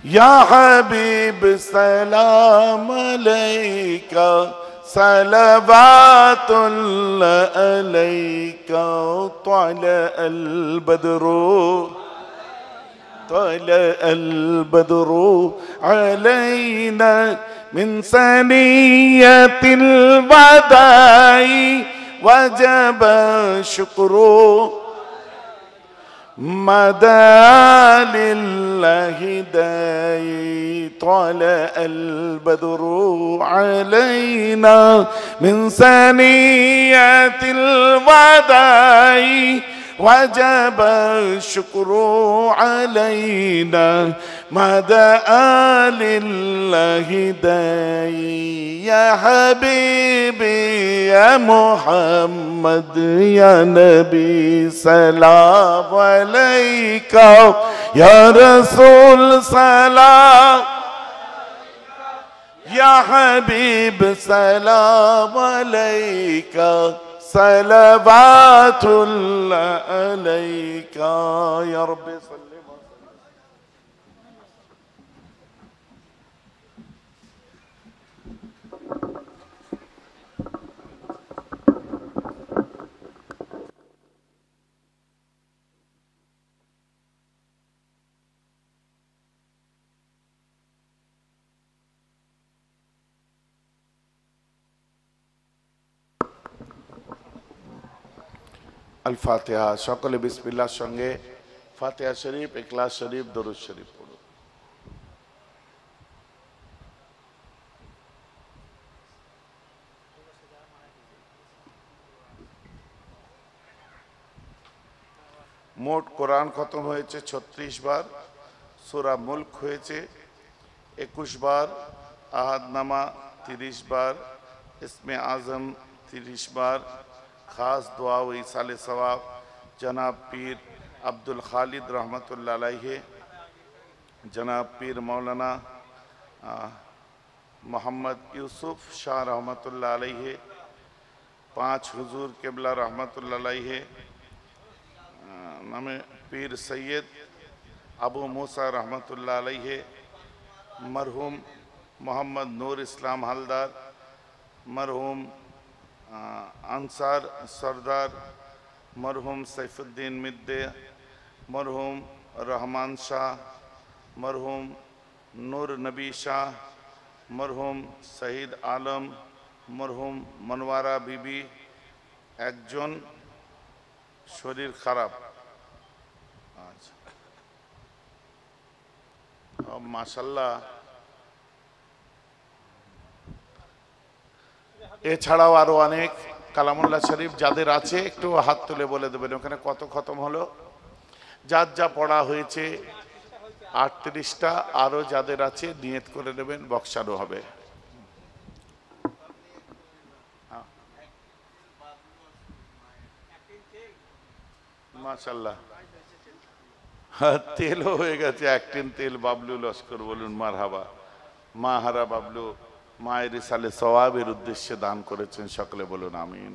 يا حبيب سلام عليك صلوات الله عليك طلع البدر طلع البدر علينا من ثنية الوداع وجب الشكر مدى لله داعي طلع البدر علينا من ثنية الوداع وجب الشكر علينا مدى لله داعي يا حبيبي يا محمد يا نبي سلام عليك يا رسول سلام يا حبيب سلام عليك صلوات الله عليك يا رب صل আল ফাতিহা। সকলে বিসমিল্লাহর সঙ্গে ফাতিহা শরীফ, ইখলাস শরীফ, দরুদ শরীফ পড়ুন। মোট কোরআন খতম হয়েছে 36 বার, সূরা মুলক হয়েছে 21 বার, আহাদনামা 30 বার, ইসমে আজম 30 বার, खास दुआ व इसाले सवाब जनाब पीर अब्दुल खालिद रहमतुल्लाह अलैहि, जनाब पीर मौलाना मोहम्मद यूसुफ शाह रहमतुल्लाह अलैहि, 5 हुजूर किबला रहमतुल्लाह अलैहि नामे पीर सैयद अबू मूसा रहमतुल्लाह अलैहि, मरहूम मोहम्मद नूर इस्लाम हलदार, मरहूम अंसार सरदार, मरहूम सैफुद्दीन मिद्दे, मरहूम रहमान शाह, मरहूम नूर नबी शाह, मरहूम शहीद आलम, मरहूम मनवारा बीबी एकजन शरीर खराब माशाल्लाह। এছাড়াও আরো অনেক কালামুল্লাহ শরীফ যাদের আছে একটু হাত তুলে বলে দেবেন ওখানে কত খতম হলো। যার যা পড়া হয়েছে 38টা, আরো যাদের আছে নিয়ত করে নেবেন, বক্সারও হবে। মাশাআল্লাহ, তেলও হয়ে গেছে, 1 টিন তেল। বাবলু লস্কর বলুন মারহাবা। মাহারা বাবলু মায়ের সালে সওয়াবের উদ্দেশ্যে দান করেছেন, সকলে বলুন আমিন।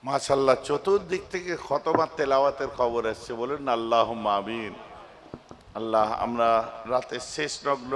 মাশাআল্লাহ, চতুর্দিক থেকে খতমাত তেলাওয়াতের খবর আসছে, বলেন আল্লাহুম্মা আমিন। আল্লাহ, আমরা রাতের শেষ নগ্ন